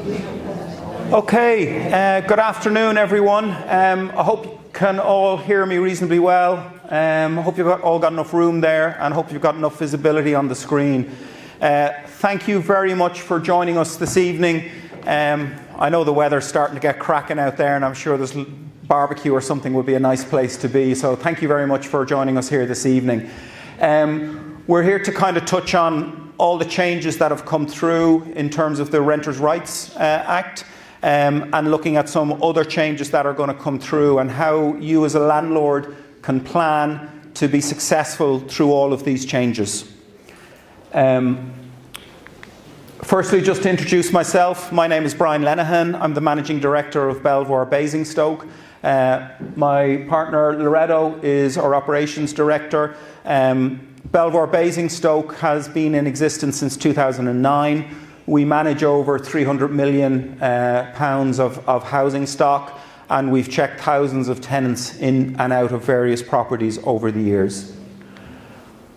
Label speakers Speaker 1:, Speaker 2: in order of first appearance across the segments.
Speaker 1: Okay, good afternoon everyone. I hope you can all hear me reasonably well. I hope you've all got enough room there and hope you've got enough visibility on the screen. Thank you very much for joining us this evening. I know the weather's starting to get cracking out there and I'm sure this barbecue or something would be a nice place to be. So thank you very much for joining us here this evening. We're here to kind of touch on all the changes that have come through in terms of the Renters' Rights Act. And looking at some other changes that are going to come through and how you as a landlord can plan to be successful through all of these changes. Firstly, just to introduce myself, my name is Brian Lenihan. I'm the Managing Director of Belvoir Basingstoke. My partner Loretto is our Operations Director. Belvoir Basingstoke has been in existence since 2009. We manage over £300 million of housing stock, and we've checked thousands of tenants in and out of various properties over the years.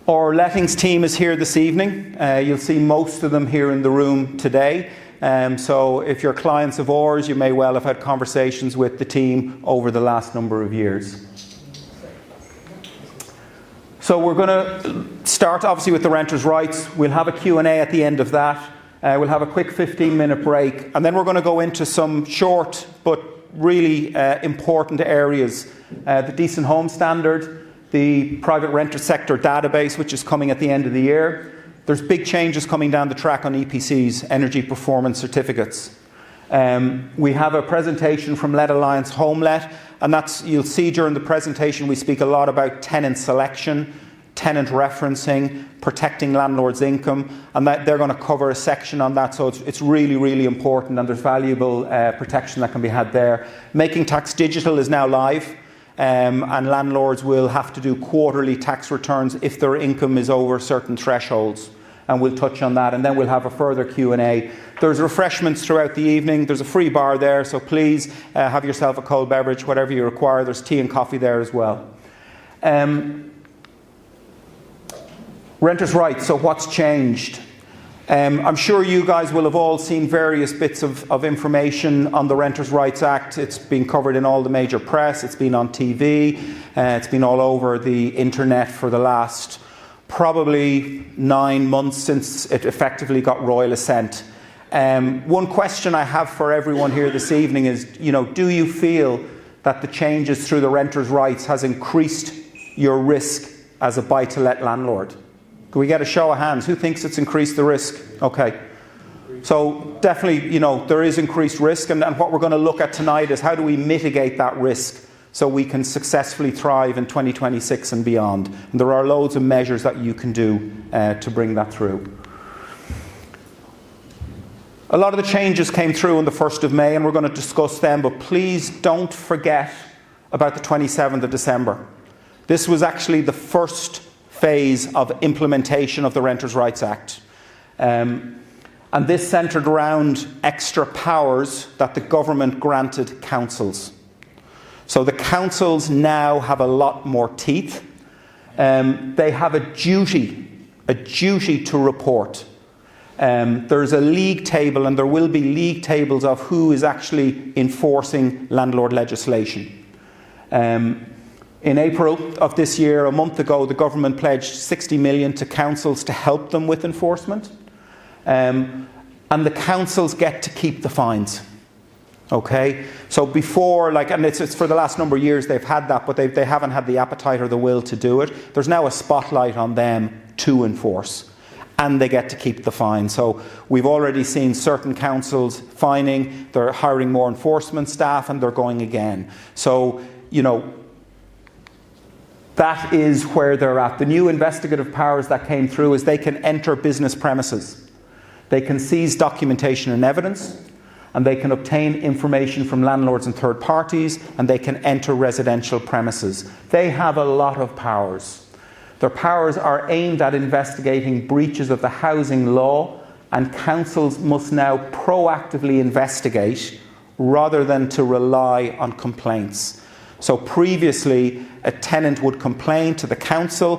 Speaker 1: Our lettings team is here this evening. You'll see most of them here in the room today. So if you're clients of ours, you may well have had conversations with the team over the last number of years. So we're going to start obviously with the renters' rights. We'll have a Q&A at the end of that. We'll have a quick 15-minute break, and then we're going to go into some short but really important areas. The Decent Home Standard, the private renter sector database, which is coming at the end of the year. There's big changes coming down the track on EPCs, Energy Performance Certificates. We have a presentation from Let Alliance HomeLet, and that's, you'll see during the presentation we speak a lot about tenant selection, tenant referencing, protecting landlords' income, and that they're going to cover a section on that, so it's really, really important, and there's valuable protection that can be had there. Making Tax Digital is now live, and landlords will have to do quarterly tax returns if their income is over certain thresholds, and we'll touch on that, and then we'll have a further Q&A. There's refreshments throughout the evening. There's a free bar there, so please have yourself a cold beverage, whatever you require. There's tea and coffee there as well. Renters' rights, so what's changed? I'm sure you guys will have all seen various bits of information on the Renters' Rights Act. It's been covered in all the major press, it's been on TV, it's been all over the internet for the last probably 9 months since it effectively got royal assent. One question I have for everyone here this evening is, do you feel that the changes through the Renters' Rights has increased your risk as a buy-to-let landlord? Can we get a show of hands? Who thinks it's increased the risk? Okay. So definitely, there is increased risk, and what we're going to look at tonight is how do we mitigate that risk so we can successfully thrive in 2026 and beyond. And there are loads of measures that you can do to bring that through. A lot of the changes came through on the 1st of May, and we're going to discuss them, but please don't forget about the 27th of December. This was actually the first phase of implementation of the Renters' Rights Act. And this centred around extra powers that the government granted councils. So the councils now have a lot more teeth. They have a duty to report. There's a league table, and there will be league tables of who is actually enforcing landlord legislation. In April of this year, a month ago, the government pledged 60 million to councils to help them with enforcement. And the councils get to keep the fines. Okay? So before, and it's for the last number of years they've had that, but they haven't had the appetite or the will to do it. There's now a spotlight on them to enforce. And they get to keep the fine. So we've already seen certain councils fining, they're hiring more enforcement staff, and they're going again. So, that is where they're at. The new investigative powers that came through is they can enter business premises. They can seize documentation and evidence, and they can obtain information from landlords and third parties, and they can enter residential premises. They have a lot of powers. Their powers are aimed at investigating breaches of the housing law, and councils must now proactively investigate rather than to rely on complaints. So previously, a tenant would complain to the council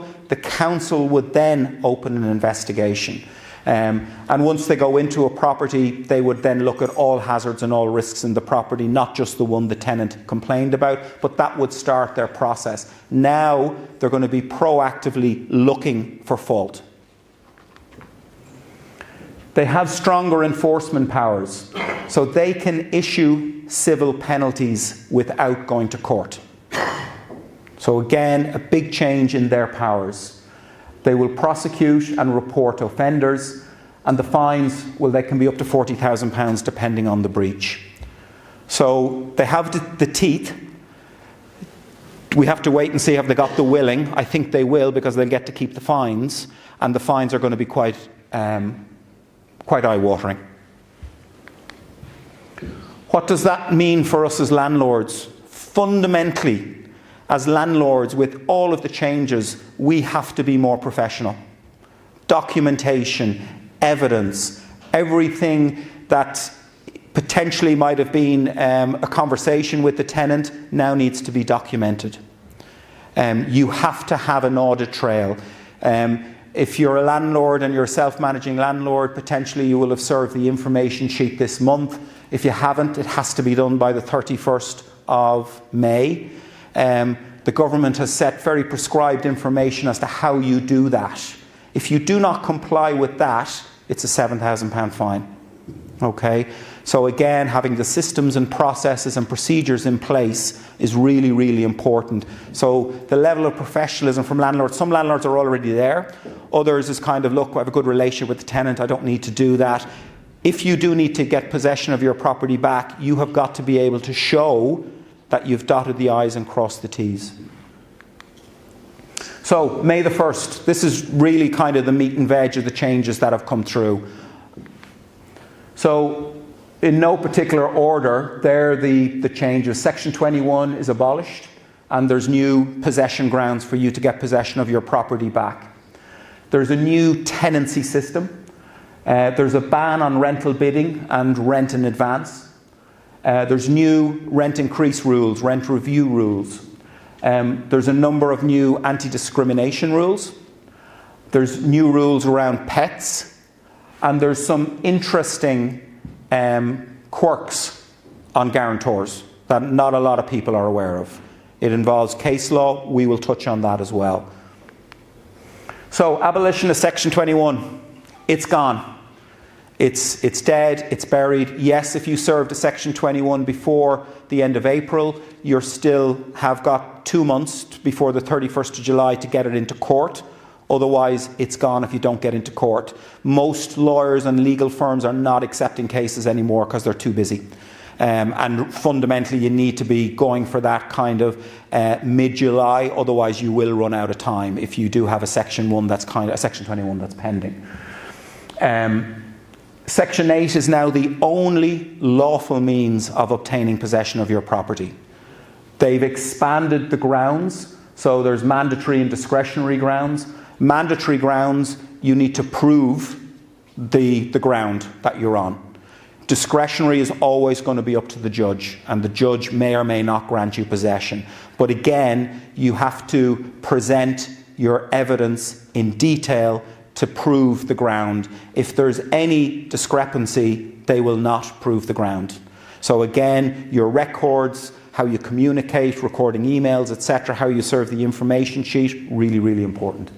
Speaker 1: would then open an investigation. And once they go into a property, they would then look at all hazards and all risks in the property, not just the one the tenant complained about, but that would start their process. Now they're going to be proactively looking for fault. They have stronger enforcement powers, so they can issue civil penalties without going to court. So again, a big change in their powers. They will prosecute and report offenders, and the fines, well, they can be up to £40,000 depending on the breach. So they have the teeth. We have to wait and see have they got the willing. I think they will, because they'll get to keep the fines, and the fines are going to be quite eye-watering. What does that mean for us as landlords? Fundamentally, as landlords, with all of the changes, we have to be more professional. Documentation, evidence, everything that potentially might have been a conversation with the tenant now needs to be documented. You have to have an audit trail. If you're a landlord and you're a self-managing landlord, potentially you will have served the information sheet this month. If you haven't, it has to be done by the 31st of May. The government has set very prescribed information as to how you do that. If you do not comply with that, it's a £7,000 fine. Okay? So again, having the systems and processes and procedures in place is really, really important. So the level of professionalism from landlords, some landlords are already there. Others is kind of, look, I have a good relationship with the tenant, I don't need to do that. If you do need to get possession of your property back, you have got to be able to show that you've dotted the I's and crossed the T's. So, May the 1st, this is really kind of the meat and veg of the changes that have come through. So, in no particular order, there the changes. Section 21 is abolished, and there's new possession grounds for you to get possession of your property back. There's a new tenancy system. There's a ban on rental bidding and rent in advance. There's new rent increase rules, rent review rules. There's a number of new anti-discrimination rules. There's new rules around pets. And there's some interesting quirks on guarantors that not a lot of people are aware of. It involves case law. We will touch on that as well. So, abolition of Section 21. It's gone. It's dead, it's buried. Yes, if you served a Section 21 before the end of April, you still have got 2 months before the 31st of July to get it into court. Otherwise, it's gone if you don't get into court. Most lawyers and legal firms are not accepting cases anymore because they're too busy. And fundamentally, you need to be going for that kind of mid-July. Otherwise, you will run out of time if you do have a Section 21 that's pending. Section 8 is now the only lawful means of obtaining possession of your property. They've expanded the grounds, so there's mandatory and discretionary grounds. Mandatory grounds, you need to prove the ground that you're on. Discretionary is always going to be up to the judge, and the judge may or may not grant you possession. But again, you have to present your evidence in detail to prove the ground. If there's any discrepancy, they will not prove the ground. So again, your records, how you communicate, recording emails, etc., how you serve the information sheet, really, really important.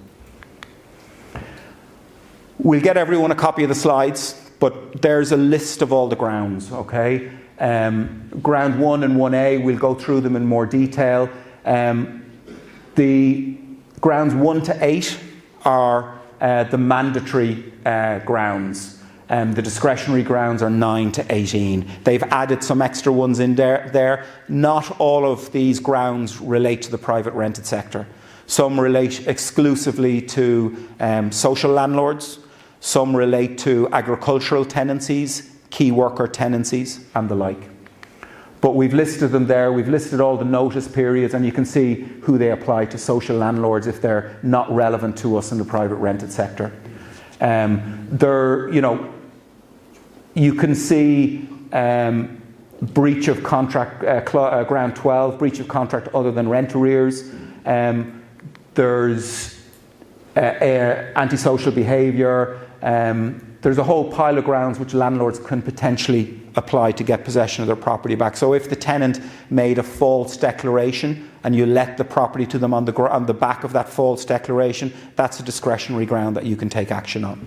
Speaker 1: We'll get everyone a copy of the slides, but there's a list of all the grounds, okay? Ground 1 and 1A, we'll go through them in more detail. The grounds 1 to 8 are the mandatory grounds. The discretionary grounds are 9 to 18. They've added some extra ones in there. Not all of these grounds relate to the private rented sector. Some relate exclusively to social landlords. Some relate to agricultural tenancies, key worker tenancies, and the like. But we've listed them there. We've listed all the notice periods, and you can see who they apply to: social landlords if they're not relevant to us in the private rented sector. You can see breach of contract, ground 12, breach of contract other than rent arrears. There's antisocial behaviour, there's a whole pile of grounds which landlords can potentially apply to get possession of their property back. So if the tenant made a false declaration and you let the property to them on the back of that false declaration, that's a discretionary ground that you can take action on.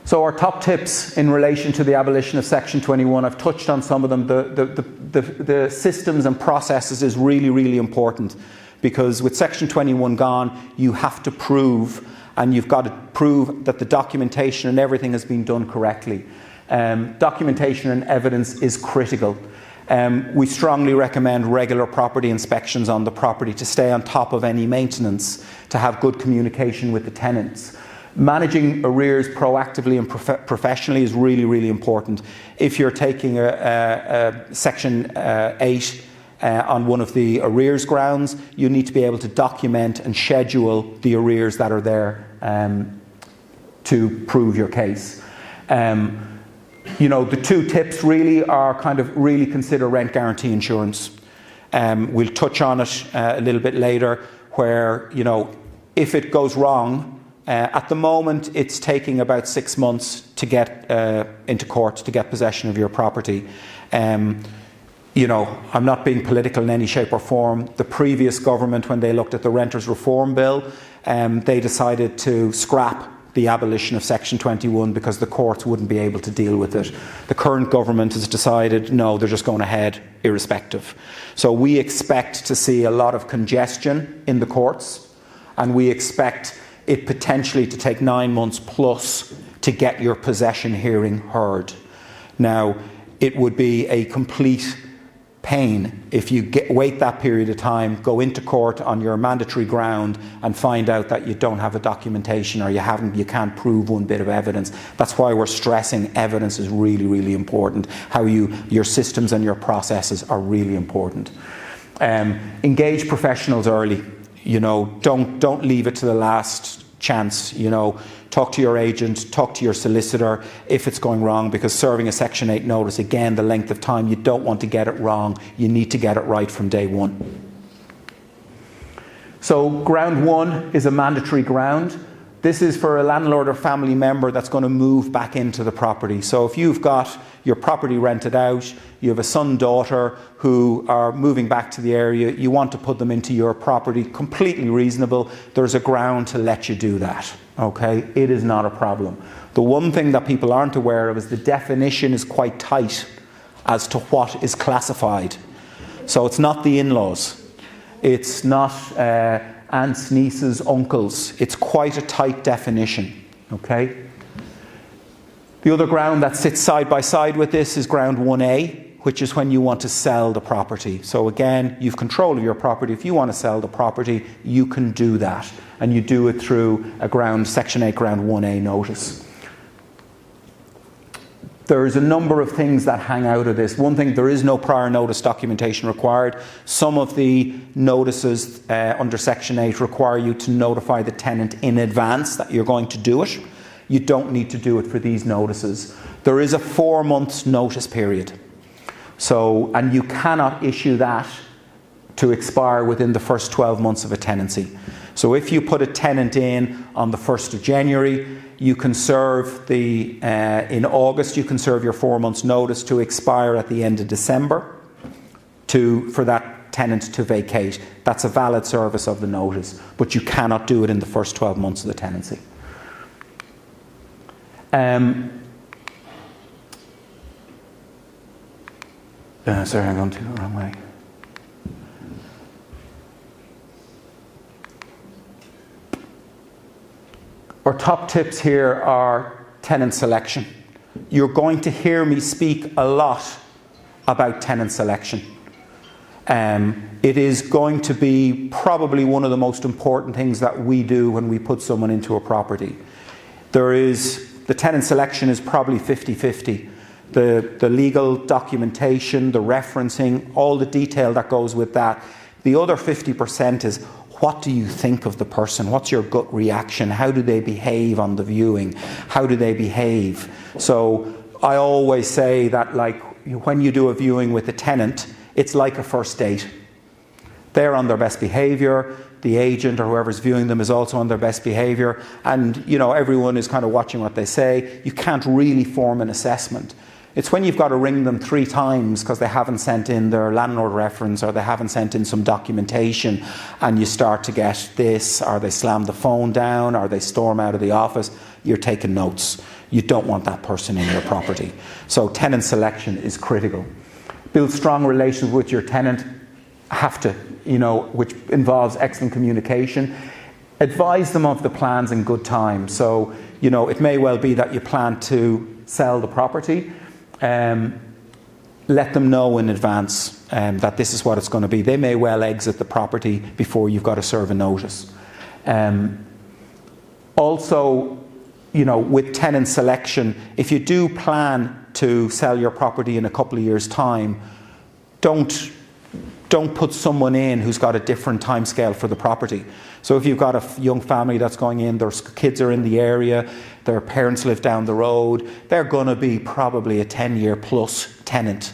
Speaker 1: So our top tips in relation to the abolition of Section 21, I've touched on some of them. The systems and processes is really, really important, because with Section 21 gone, you have to prove, and you've got to prove that the documentation and everything has been done correctly. Documentation and evidence is critical. We strongly recommend regular property inspections on the property to stay on top of any maintenance, to have good communication with the tenants. Managing arrears proactively and professionally is really, really important. If you're taking a Section 8 on one of the arrears grounds, you need to be able to document and schedule the arrears that are there to prove your case. The two tips really are really consider rent guarantee insurance. We'll touch on it a little bit later, where, if it goes wrong, at the moment it's taking about 6 months to get into court to get possession of your property. I'm not being political in any shape or form. The previous government, when they looked at the Renters Reform Bill, they decided to scrap the abolition of Section 21 because the courts wouldn't be able to deal with it. The current government has decided, no, they're just going ahead irrespective. So we expect to see a lot of congestion in the courts, and we expect it potentially to take 9 months plus to get your possession hearing heard. Now, it would be a complete pain if you wait that period of time, go into court on your mandatory ground and find out that you don't have a documentation, or you can't prove one bit of evidence. That's why we're stressing evidence is really, really important. How your systems and your processes are really important. Engage professionals early. Don't leave it to the last chance. Talk to your agent, talk to your solicitor if it's going wrong, because serving a Section 8 notice, again, the length of time, you don't want to get it wrong. You need to get it right from day one. So ground one is a mandatory ground. This is for a landlord or family member that's going to move back into the property. So if you've got your property rented out, you have a son, daughter who are moving back to the area, you want to put them into your property, completely reasonable. There's a ground to let you do that. Okay, it is not a problem. The one thing that people aren't aware of is the definition is quite tight as to what is classified. So it's not the in-laws. It's not aunts, nieces, uncles. It's quite a tight definition. Okay. The other ground that sits side by side with this is ground 1A, which is when you want to sell the property. So again, you've control of your property. If you want to sell the property, you can do that. And you do it through a Section 8 ground 1A notice. There's a number of things that hang out of this. One thing, there is no prior notice documentation required. Some of the notices under Section 8 require you to notify the tenant in advance that you're going to do it. You don't need to do it for these notices. There is a 4 months notice period. And you cannot issue that to expire within the first 12 months of a tenancy. So if you put a tenant in on the 1st of January, you can serve in August, you can serve your 4 months notice to expire at the end of December for that tenant to vacate. That's a valid service of the notice, but you cannot do it in the first 12 months of the tenancy. Sorry, I'm going the wrong way. Our top tips here are tenant selection. You're going to hear me speak a lot about tenant selection. It is going to be probably one of the most important things that we do when we put someone into a property. The tenant selection is probably 50-50. The legal documentation, the referencing, all the detail that goes with that. The other 50% is, what do you think of the person? What's your gut reaction? How do they behave on the viewing? How do they behave? So I always say that, like, when you do a viewing with a tenant, it's like a first date. They're on their best behaviour. the agent or whoever's viewing them is also on their best behaviour, and everyone is kind of watching what they say, you can't really form an assessment. It's when you've got to ring them 3 times because they haven't sent in their landlord reference or they haven't sent in some documentation, and you start to get this, or they slam the phone down, or they storm out of the office. You're taking notes. You don't want that person in your property. So tenant selection is critical. Build strong relations with your tenant, which involves excellent communication. Advise them of the plans in good time. So, it may well be that you plan to sell the property. Let them know in advance that this is what it's going to be. They may well exit the property before you've got to serve a notice. Also, with tenant selection, if you do plan to sell your property in a couple of years' time, don't put someone in who's got a different timescale for the property. So if you've got a young family that's going in, their kids are in the area, their parents live down the road, they're going to be probably a 10-year plus tenant.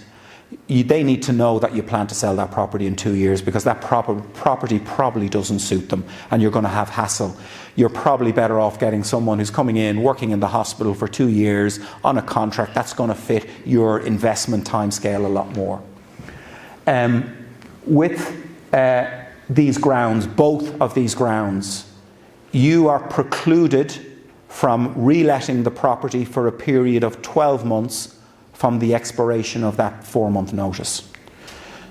Speaker 1: They need to know that you plan to sell that property in 2 years, because that property probably doesn't suit them and you're going to have hassle. You're probably better off getting someone who's coming in, working in the hospital for 2 years on a contract that's going to fit your investment timescale a lot more. With these grounds, both of these grounds, you are precluded from reletting the property for a period of 12 months from the expiration of that 4-month notice.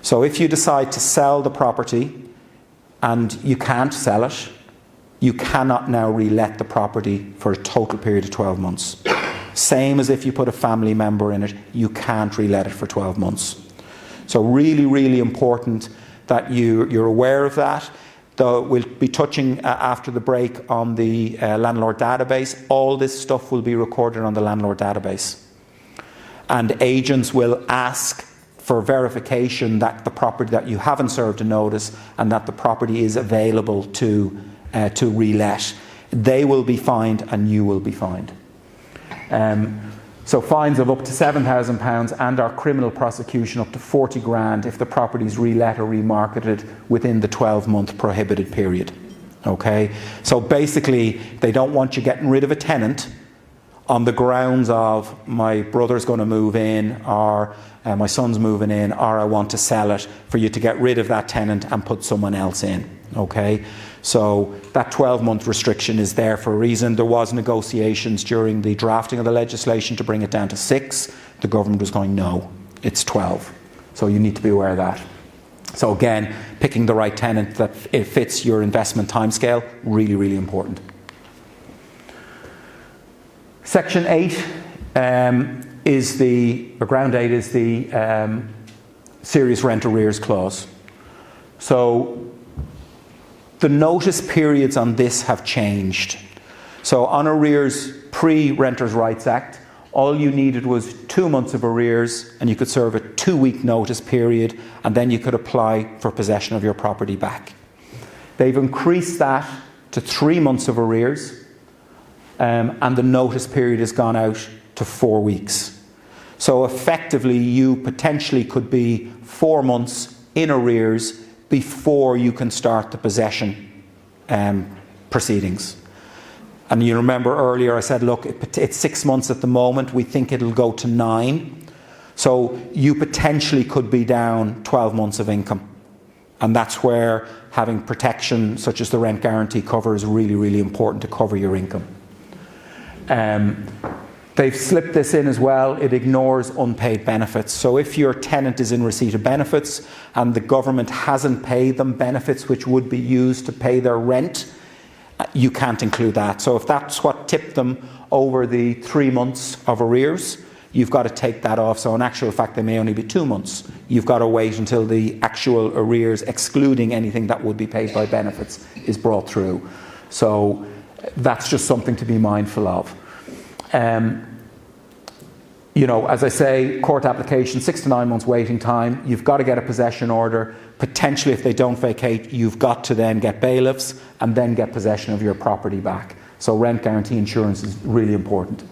Speaker 1: So if you decide to sell the property and you can't sell it, you cannot now relet the property for a total period of 12 months. Same as if you put a family member in it, you can't relet it for 12 months. So really, really important that you're aware of that. Though we'll be touching after the break on the landlord database. All this stuff will be recorded on the landlord database. And agents will ask for verification that the property, that you haven't served a notice and that the property is available to relet. They will be fined and you will be fined. So fines of up to £7,000 and our criminal prosecution up to 40 grand if the property is relet or remarketed within the 12-month prohibited period. Okay? So basically, they don't want you getting rid of a tenant on the grounds of my brother's going to move in, or my son's moving in, or I want to sell it, for you to get rid of that tenant and put someone else in. Okay? So that 12-month restriction is there for a reason. There was negotiations during the drafting of the legislation to bring it down to 6. The government was going, no, it's 12. So you need to be aware of that. So again, picking the right tenant that it fits your investment timescale, really, really important. Section 8 is ground 8 is the serious rent arrears clause. So the notice periods on this have changed. So on arrears pre-Renters' Rights Act, all you needed was 2 months of arrears and you could serve a 2-week notice period, and then you could apply for possession of your property back. They've increased that to 3 months of arrears, and the notice period has gone out to 4 weeks. So effectively you potentially could be 4 months in arrears before you can start the possession proceedings. And you remember earlier I said, look, it's 6 months at the moment. We think it'll go to 9. So you potentially could be down 12 months of income. And that's where having protection such as the rent guarantee cover is really, really important to cover your income. They've slipped this in as well. It ignores unpaid benefits. So if your tenant is in receipt of benefits and the government hasn't paid them benefits which would be used to pay their rent, you can't include that. So if that's what tipped them over the 3 months of arrears, you've got to take that off. So in actual fact, they may only be 2 months. You've got to wait until the actual arrears, excluding anything that would be paid by benefits, is brought through. So that's just something to be mindful of. As I say, court application, 6 to 9 months waiting time. You've got to get a possession order. Potentially, if they don't vacate, you've got to then get bailiffs and then get possession of your property back. So rent guarantee insurance is really important.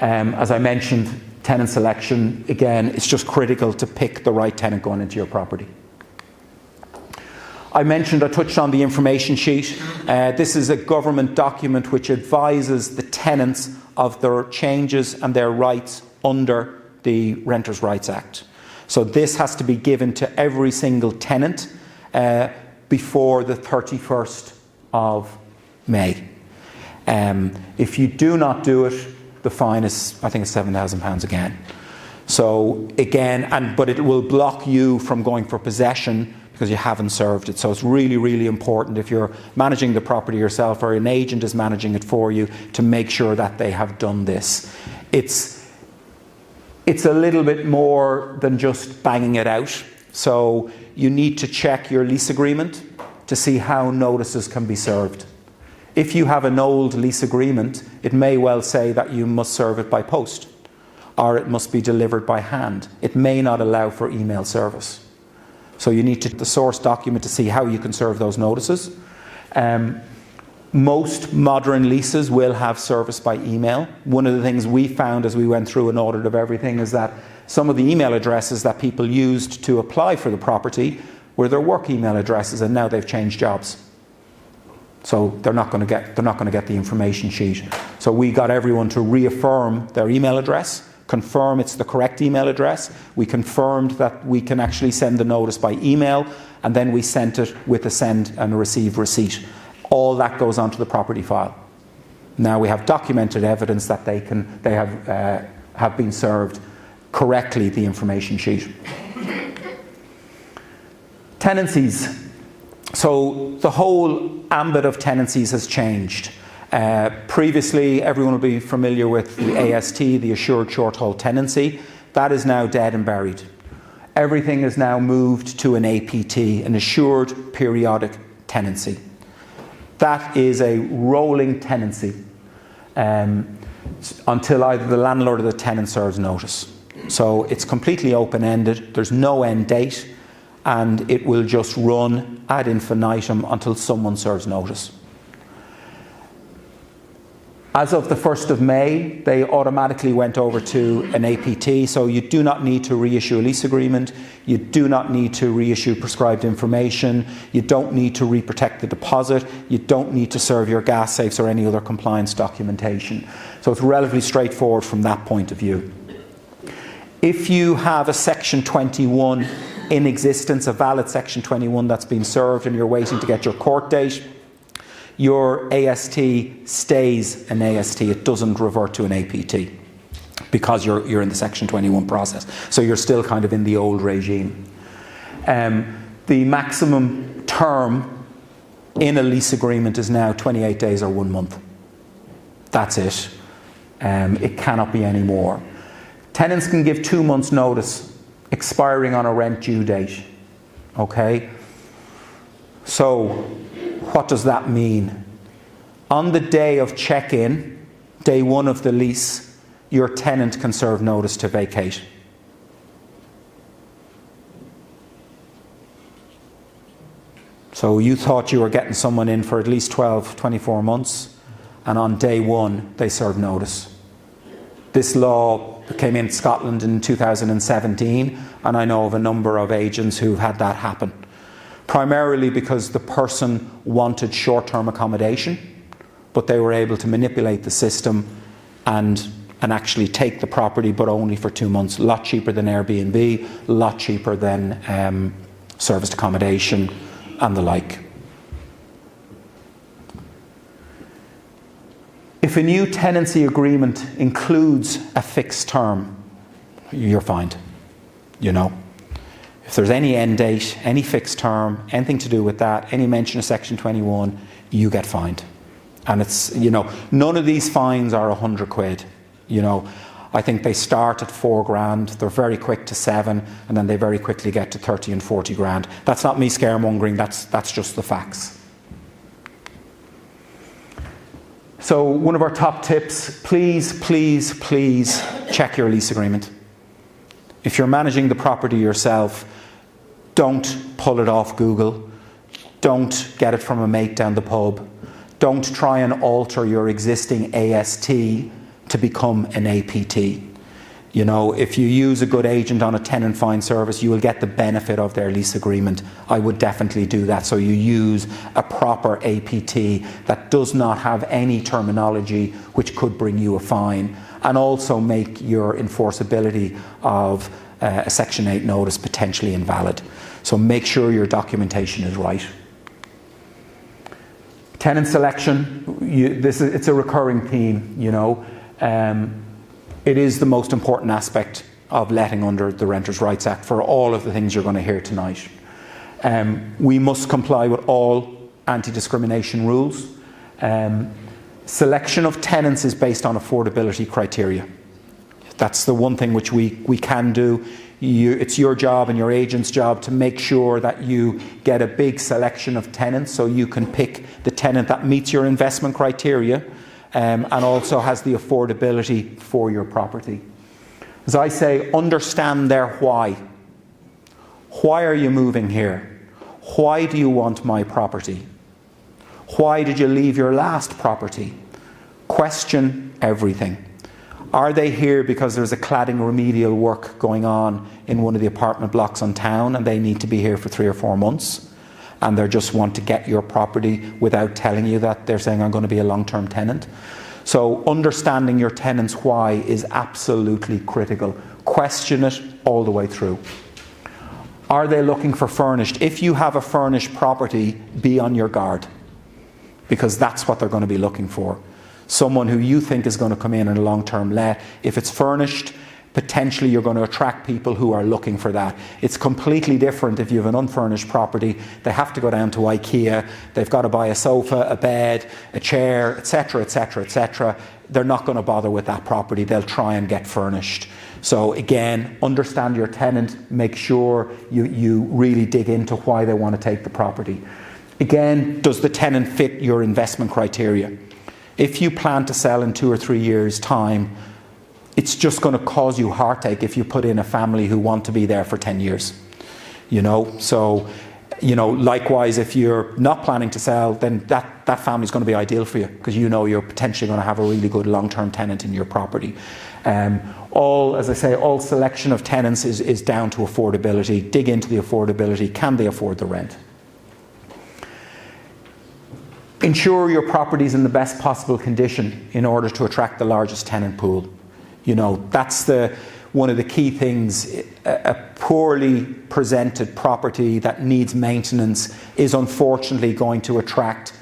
Speaker 1: As I mentioned, tenant selection, again, it's just critical to pick the right tenant going into your property. I touched on the information sheet. This is a government document which advises the tenants of their changes and their rights under the Renters' Rights Act. So this has to be given to every single tenant before the 31st of May. If you do not do it, the fine is, I think it's £7,000 again. So again, but it will block you from going for possession because you haven't served it. So it's really, really important if you're managing the property yourself or an agent is managing it for you to make sure that they have done this. It's a little bit more than just banging it out. So you need to check your lease agreement to see how notices can be served. If you have an old lease agreement, it may well say that you must serve it by post or it must be delivered by hand. It may not allow for email service. So you need the source document to see how you can serve those notices. Most modern leases will have service by email. One of the things we found as we went through an audit of everything is that some of the email addresses that people used to apply for the property were their work email addresses, and now they've changed jobs. So they're not going to get the information sheet. So we got everyone to reaffirm their email address, confirm it's the correct email address. We confirmed that we can actually send the notice by email, and then we sent it with a send and a receive receipt. All that goes onto the property file. Now we have documented evidence that they have been served correctly the information sheet. Tenancies. So the whole ambit of tenancies has changed. Previously, everyone will be familiar with the AST, the Assured Short Hold Tenancy. That is now dead and buried. Everything is now moved to an APT, an Assured Periodic Tenancy. That is a rolling tenancy until either the landlord or the tenant serves notice. So it's completely open-ended, there's no end date, and it will just run ad infinitum until someone serves notice. As of the 1st of May, they automatically went over to an APT, so you do not need to reissue a lease agreement, you do not need to reissue prescribed information, you don't need to reprotect the deposit, you don't need to serve your gas safes or any other compliance documentation. So it's relatively straightforward from that point of view. If you have a Section 21 in existence, a valid Section 21 that's been served and you're waiting to get your court date, your AST stays an AST, it doesn't revert to an APT because you're in the Section 21 process. So you're still kind of in the old regime. The maximum term in a lease agreement is now 28 days or 1 month. That's it. It cannot be any more. Tenants can give 2 months notice expiring on a rent due date. Okay? So what does that mean? On the day of check-in, day 1 of the lease, your tenant can serve notice to vacate. So you thought you were getting someone in for at least 12, 24 months, and on day 1 they serve notice. This law came in Scotland in 2017, and I know of a number of agents who've had that happen. Primarily because the person wanted short-term accommodation, but they were able to manipulate the system and actually take the property, but only for 2 months. A lot cheaper than Airbnb, a lot cheaper than serviced accommodation and the like. If a new tenancy agreement includes a fixed term, you're fined, you know. If there's any end date, any fixed term, anything to do with that, any mention of Section 21, you get fined. And it's, you know, none of these fines are 100 quid. You know, I think they start at 4 grand, they're very quick to 7, and then they very quickly get to 30 and 40 grand. That's not me scaremongering, that's just the facts. So one of our top tips, please check your lease agreement. If you're managing the property yourself, don't pull it off Google. Don't get it from a mate down the pub. Don't try and alter your existing AST to become an APT. You know, if you use a good agent on a tenant find service, you will get the benefit of their lease agreement. I would definitely do that. So you use a proper APT that does not have any terminology which could bring you a fine, and also make your enforceability of a Section 8 notice potentially invalid. So make sure your documentation is right. Tenant selection, it's a recurring theme, you know. It is the most important aspect of letting under the Renters' Rights Act for all of the things you're going to hear tonight. We must comply with all anti-discrimination rules. Selection of tenants is based on affordability criteria. That's the one thing which we can do. It's your job and your agent's job to make sure that you get a big selection of tenants, so you can pick the tenant that meets your investment criteria and also has the affordability for your property. As I say, understand their why. Why are you moving here? Why do you want my property? Why did you leave your last property? Question everything. Are they here because there's a cladding remedial work going on in one of the apartment blocks on town and they need to be here for 3 or 4 months, and they just want to get your property without telling you that? They're saying, I'm going to be a long-term tenant. So understanding your tenant's why is absolutely critical. Question it all the way through. Are they looking for furnished? If you have a furnished property, be on your guard, because that's what they're going to be looking for. Someone who you think is going to come in a long-term let. If it's furnished, potentially you're going to attract people who are looking for that. It's completely different if you have an unfurnished property. They have to go down to IKEA, they've got to buy a sofa, a bed, a chair, etc, etc, etc. They're not going to bother with that property. They'll try and get furnished. So again, understand your tenant, make sure you really dig into why they want to take the property. Again, does the tenant fit your investment criteria? If you plan to sell in 2 or 3 years' time, it's just going to cause you heartache if you put in a family who want to be there for 10 years. You know, so, you know, likewise, if you're not planning to sell, then that family is going to be ideal for you, because you know you're potentially going to have a really good long-term tenant in your property. As I say, all selection of tenants is down to affordability. Dig into the affordability. Can they afford the rent? Ensure your property is in the best possible condition in order to attract the largest tenant pool. You know, that's one of the key things. A poorly presented property that needs maintenance is unfortunately going to attract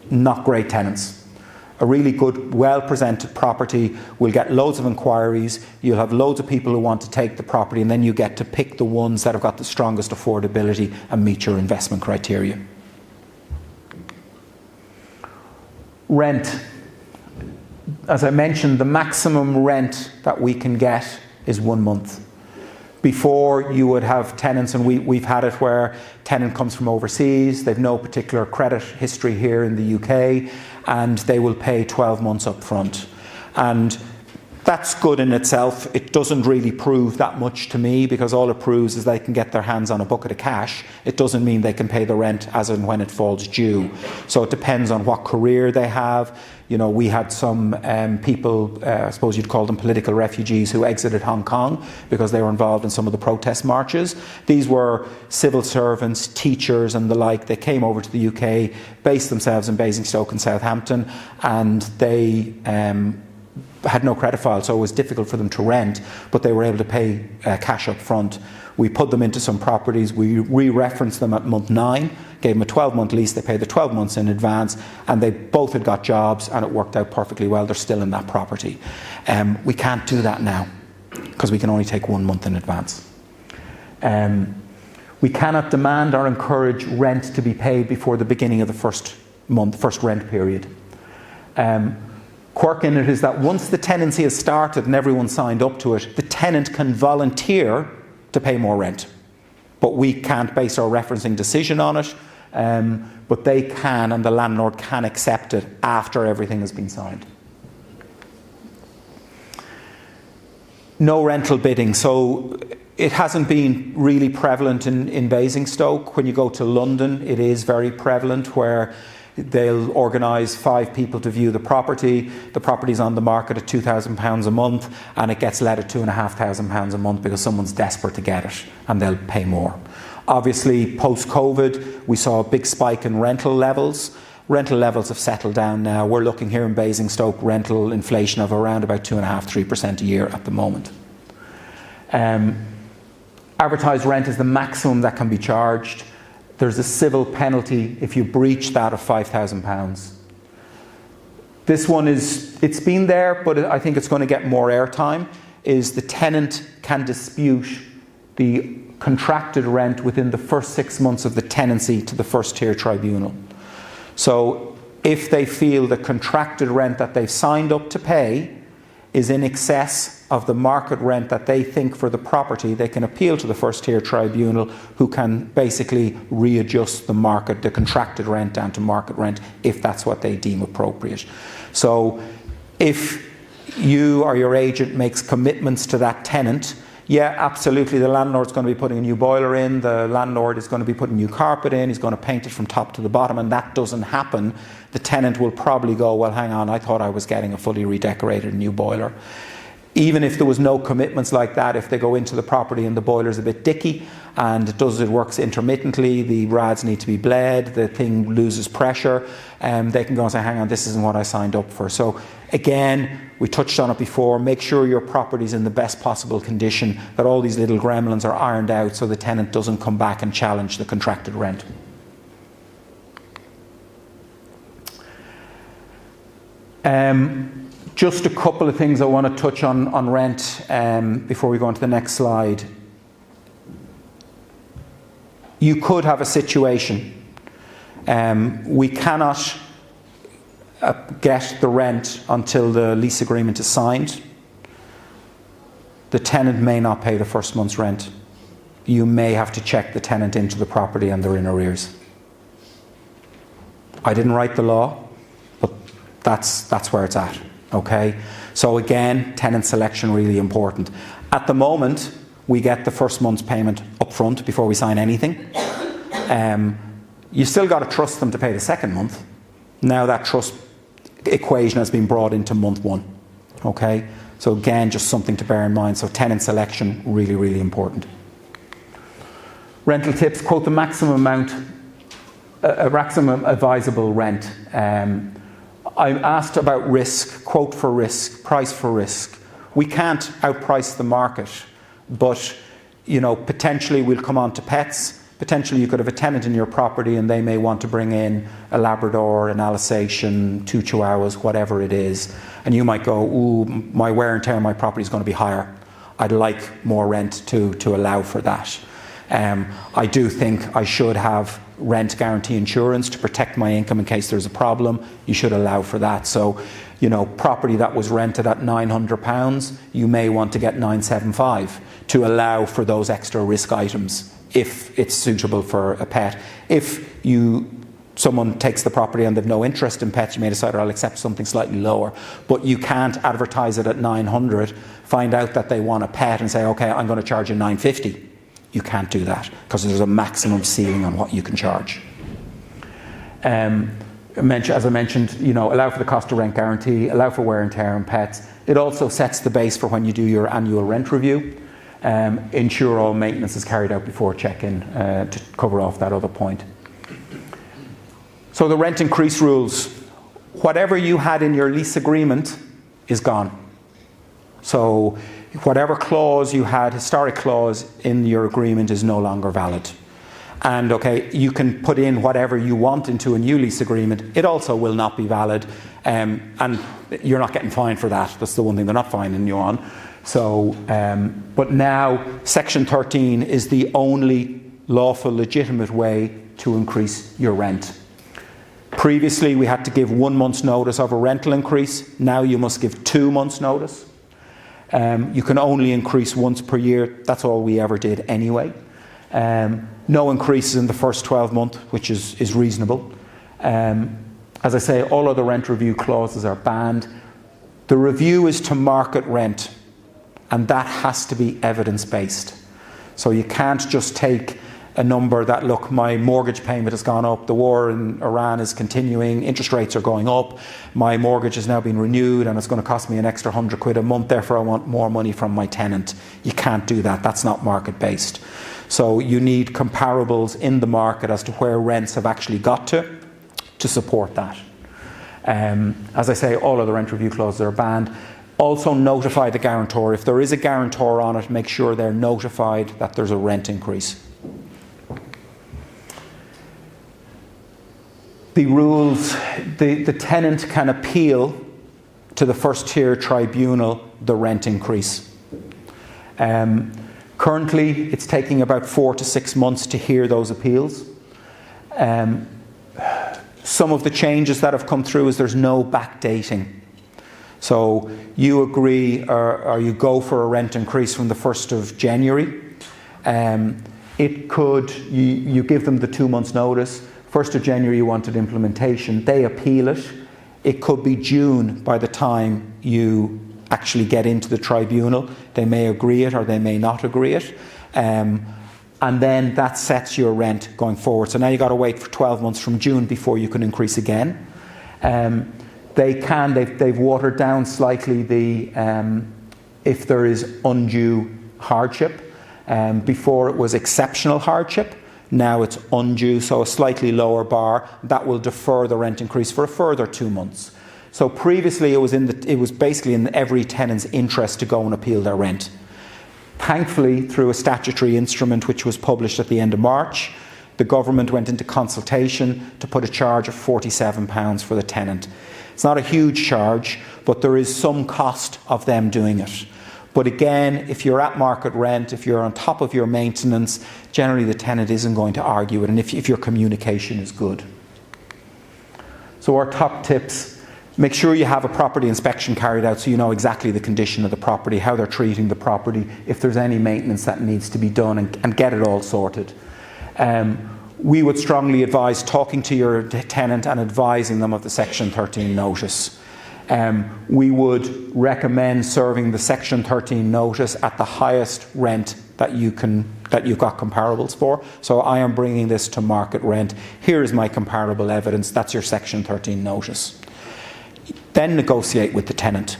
Speaker 1: not great tenants. A really good, well-presented property will get loads of inquiries, you'll have loads of people who want to take the property, and then you get to pick the ones that have got the strongest affordability and meet your investment criteria. Rent. As I mentioned, the maximum rent that we can get is 1 month. Before, you would have tenants, and we've had it where tenant comes from overseas, they've no particular credit history here in the UK, and they will pay 12 months up front. And that's good in itself. It doesn't really prove that much to me, because all it proves is they can get their hands on a bucket of cash. It doesn't mean they can pay the rent as and when it falls due. So it depends on what career they have. You know, we had some people, I suppose you'd call them political refugees, who exited Hong Kong because they were involved in some of the protest marches. These were civil servants, teachers and the like. They came over to the UK, based themselves in Basingstoke and Southampton, and they had no credit file, so it was difficult for them to rent, but they were able to pay cash up front. We put them into some properties, we re-referenced them at month 9, gave them a 12-month lease, they paid the 12 months in advance, and they both had got jobs, and it worked out perfectly well. They're still in that property. We can't do that now, because we can only take 1 month in advance. We cannot demand or encourage rent to be paid before the beginning of the first rent period. Quirk in it is that once the tenancy has started and everyone signed up to it, the tenant can volunteer to pay more rent. But we can't base our referencing decision on it, but they can, and the landlord can accept it after everything has been signed. No rental bidding. So it hasn't been really prevalent in Basingstoke. When you go to London, it is very prevalent, where They'll organise 5 people to view the property. The property's on the market at £2,000 a month, and it gets let at £2,500 a month because someone's desperate to get it, and they'll pay more. Obviously, post-COVID, we saw a big spike in rental levels. Rental levels have settled down now. We're looking here in Basingstoke rental inflation of around about 2.5–3% a year at the moment. Advertised rent is the maximum that can be charged. There's a civil penalty if you breach that of £5,000. This one it's been there, but I think it's going to get more airtime, is the tenant can dispute the contracted rent within the first 6 months of the tenancy to the first tier tribunal. So if they feel the contracted rent that they've signed up to pay is in excess of the market rent that they think for the property, they can appeal to the first tier tribunal, who can basically readjust the contracted rent down to market rent if that's what they deem appropriate. So if you or your agent makes commitments to that tenant, yeah, absolutely, the landlord's going to be putting a new boiler in, the landlord is going to be putting new carpet in, he's going to paint it from top to the bottom, and that doesn't happen, the tenant will probably go, well, hang on, I thought I was getting a fully redecorated new boiler. Even if there was no commitments like that, if they go into the property and the boiler's a bit dicky and it works intermittently, the rads need to be bled, the thing loses pressure, they can go and say, hang on, this isn't what I signed up for. So again, we touched on it before, make sure your property's in the best possible condition, that all these little gremlins are ironed out so the tenant doesn't come back and challenge the contracted rent. Just a couple of things I want to touch on rent before we go on to the next slide. You could have a situation, we cannot get the rent until the lease agreement is signed. The tenant may not pay the first month's rent. You may have to check the tenant into the property and they're in arrears. I didn't write the law, but that's where it's at. Okay, so again, tenant selection really important. At the moment, we get the first month's payment up front before we sign anything. You still got to trust them to pay the second month. Now that trust equation has been brought into month 1. Okay, so again, just something to bear in mind. So tenant selection, really, really important. Rental tips: quote the maximum amount, a maximum advisable rent. I'm asked about risk, quote for risk, price for risk. We can't outprice the market, but potentially we'll come on to pets. Potentially you could have a tenant in your property and they may want to bring in a Labrador, an Alsatian, 2 Chihuahuas, whatever it is. And you might go, ooh, my wear and tear on my property is going to be higher. I'd like more rent to allow for that. I do think I should have rent guarantee insurance to protect my income in case there's a problem. You should allow for that. So, property that was rented at £900, you may want to get £975 to allow for those extra risk items if it's suitable for a pet. If someone takes the property and they've no interest in pets, you may decide, I'll accept something slightly lower. But you can't advertise it at £900, find out that they want a pet and say, okay, I'm going to charge you £950. You can't do that because there's a maximum ceiling on what you can charge. As I mentioned, allow for the cost of rent guarantee, allow for wear and tear on pets. It also sets the base for when you do your annual rent review. Ensure all maintenance is carried out before check-in to cover off that other point. So the rent increase rules. Whatever you had in your lease agreement is gone. So whatever clause you had, historic clause in your agreement, is no longer valid. And okay, you can put in whatever you want into a new lease agreement. It also will not be valid, and you're not getting fined for that. That's the one thing they're not fining you on. So, but now Section 13 is the only lawful, legitimate way to increase your rent. Previously, we had to give 1 month's notice of a rental increase. Now you must give 2 months' notice. You can only increase once per year. That's all we ever did anyway. No increases in the first 12 months, which is reasonable. As I say, all other rent review clauses are banned. The review is to market rent, and that has to be evidence-based. So you can't just take a number that, look, my mortgage payment has gone up, the war in Iran is continuing, interest rates are going up, my mortgage has now been renewed and it's going to cost me an extra £100 a month, therefore I want more money from my tenant. You can't do that. That's not market based. So you need comparables in the market as to where rents have actually got to support that. As I say, all other rent review clauses are banned. Also notify the guarantor. If there is a guarantor on it, make sure they're notified that there's a rent increase. The rules, the tenant can appeal to the first tier tribunal the rent increase. Currently, it's taking about 4 to 6 months to hear those appeals. Some of the changes that have come through is there's no backdating. So you agree or you go for a rent increase from the 1st of January. It could, you give them the 2 months notice. 1st of January you wanted implementation. They appeal it. It could be June by the time you actually get into the tribunal. They may agree it or they may not agree it. And then that sets your rent going forward. So now you've got to wait for 12 months from June before you can increase again. They've watered down slightly the if there is undue hardship. Before it was exceptional hardship. Now it's undue, so a slightly lower bar. That will defer the rent increase for a further 2 months. So previously it was basically in every tenant's interest to go and appeal their rent. Thankfully, through a statutory instrument which was published at the end of March, the government went into consultation to put a charge of £47 for the tenant. It's not a huge charge, but there is some cost of them doing it. But again, if you're at market rent, if you're on top of your maintenance, generally the tenant isn't going to argue it, and if your communication is good. So our top tips: make sure you have a property inspection carried out so you know exactly the condition of the property, how they're treating the property, if there's any maintenance that needs to be done, and get it all sorted. We would strongly advise talking to your tenant and advising them of the Section 13 notice. We would recommend serving the Section 13 notice at the highest rent that you've got comparables for. So I am bringing this to market rent. Here is my comparable evidence. That's your Section 13 notice. Then negotiate with the tenant.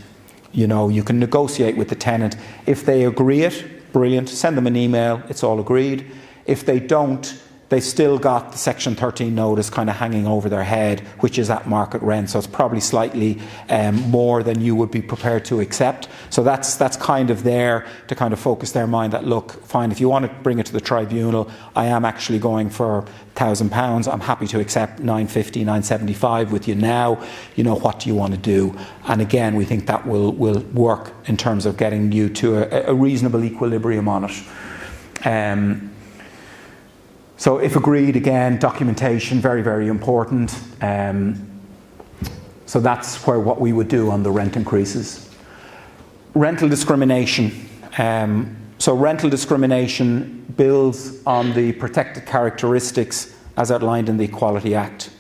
Speaker 1: You know, you can negotiate with the tenant. If they agree it, brilliant. Send them an email. It's all agreed. If they don't, they've still got the Section 13 notice kind of hanging over their head, which is at market rent. So it's probably slightly more than you would be prepared to accept. So that's kind of there to kind of focus their mind that, look, fine, if you want to bring it to the tribunal, I am actually going for £1,000. I'm happy to accept £950, £975 with you now. You know, what do you want to do? And again, we think that will work in terms of getting you to a reasonable equilibrium on it. So if agreed, again, documentation, very, very important. So that's what we would do on the rent increases. Rental discrimination. So rental discrimination builds on the protected characteristics as outlined in the Equality Act.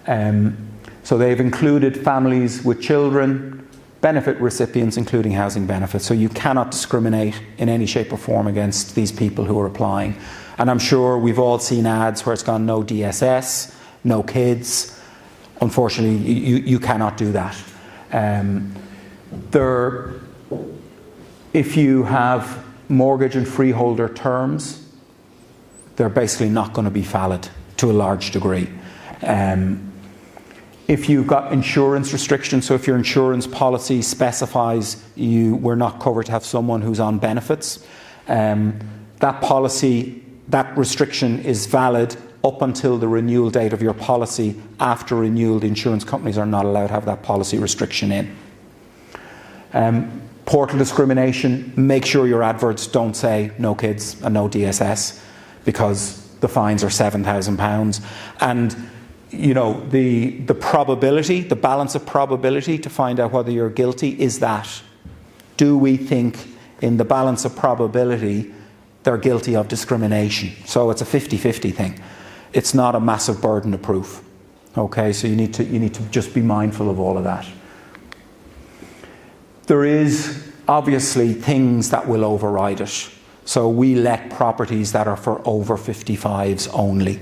Speaker 1: So they've included families with children, benefit recipients, including housing benefits. So you cannot discriminate in any shape or form against these people who are applying. And I'm sure we've all seen ads where it's gone no DSS, no kids. Unfortunately, you cannot do that. If you have mortgage and freeholder terms, they're basically not going to be valid to a large degree. If you've got insurance restrictions, so if your insurance policy specifies we're not covered to have someone who's on benefits, that restriction is valid up until the renewal date of your policy. After renewal, the insurance companies are not allowed to have that policy restriction in. Portal discrimination, make sure your adverts don't say no kids and no DSS, because the fines are £7,000. And you know, the probability, the balance of probability to find out whether you're guilty is that. Do we think in the balance of probability they're guilty of discrimination? So it's a 50-50 thing. It's not a massive burden of proof. Okay, so you need to just be mindful of all of that. There is obviously things that will override it. So we let properties that are for over 55s only.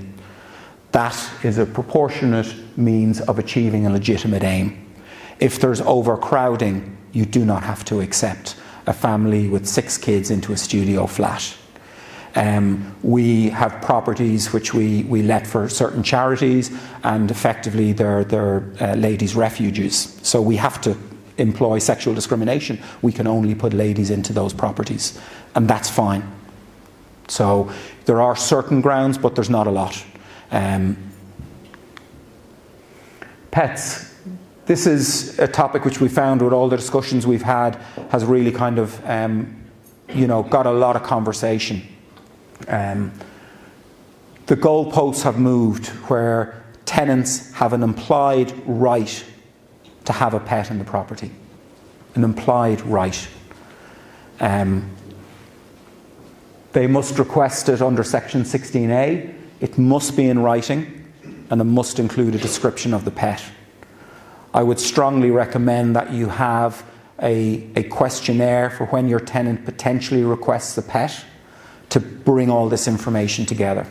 Speaker 1: That is a proportionate means of achieving a legitimate aim. If there's overcrowding, you do not have to accept a family with 6 kids into a studio flat. We have properties which we let for certain charities, and effectively they're ladies' refuges. So we have to employ sexual discrimination. We can only put ladies into those properties, and that's fine. So there are certain grounds, but there's not a lot. Pets. This is a topic which we found with all the discussions we've had has really kind of, got a lot of conversation. The goalposts have moved where tenants have an implied right to have a pet in the property. An implied right. They must request it under section 16A. It must be in writing, and it must include a description of the pet. I would strongly recommend that you have a questionnaire for when your tenant potentially requests a pet to bring all this information together.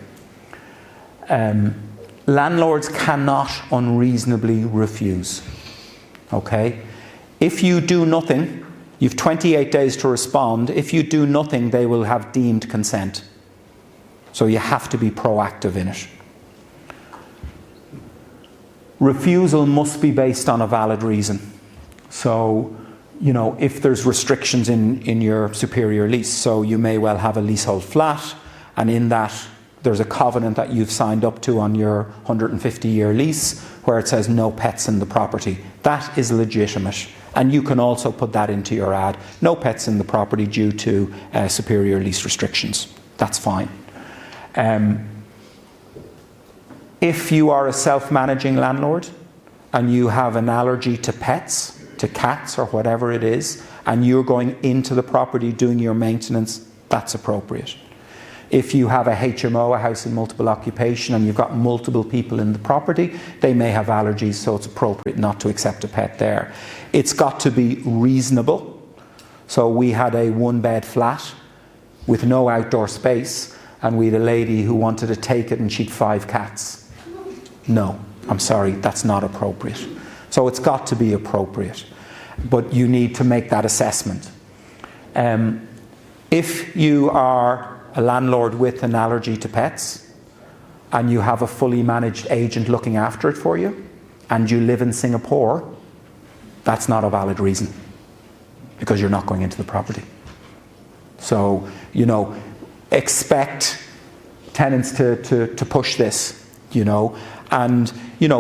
Speaker 1: Landlords cannot unreasonably refuse. Okay? If you do nothing, you've 28 days to respond. If you do nothing, they will have deemed consent. So you have to be proactive in it. Refusal must be based on a valid reason. So, if there's restrictions in your superior lease, so you may well have a leasehold flat, and in that there's a covenant that you've signed up to on your 150-year lease where it says no pets in the property. That is legitimate. And you can also put that into your ad. No pets in the property due to superior lease restrictions. That's fine. If you are a self-managing landlord and you have an allergy to pets, to cats or whatever it is, and you're going into the property doing your maintenance, that's appropriate. If you have a HMO, a house in multiple occupation, and you've got multiple people in the property, they may have allergies, so it's appropriate not to accept a pet there. It's got to be reasonable. So we had a 1-bed flat with no outdoor space, and we had a lady who wanted to take it and she'd 5 cats. No, I'm sorry, that's not appropriate. So it's got to be appropriate, but you need to make that assessment. If you are a landlord with an allergy to pets and you have a fully managed agent looking after it for you and you live in Singapore, that's not a valid reason because you're not going into the property. So, expect tenants to push this, and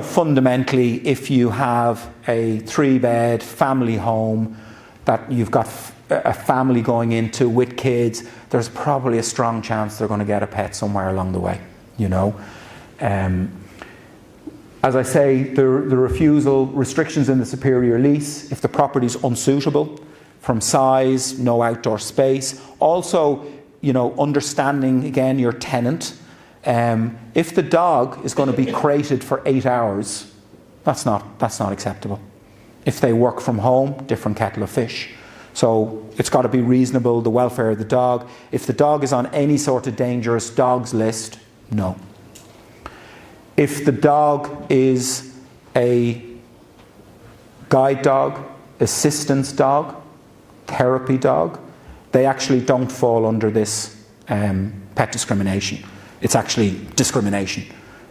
Speaker 1: fundamentally, if you have a 3-bed family home that you've got a family going into with kids, there's probably a strong chance they're going to get a pet somewhere along the way, As I say, the refusal restrictions in the superior lease, if the property is unsuitable from size, no outdoor space. Also, understanding again your tenant. If the dog is going to be crated for 8 hours, that's not acceptable. If they work from home, different kettle of fish. So it's got to be reasonable, the welfare of the dog. If the dog is on any sort of dangerous dogs list, no. If the dog is a guide dog, assistance dog, therapy dog, they actually don't fall under this pet discrimination. It's actually discrimination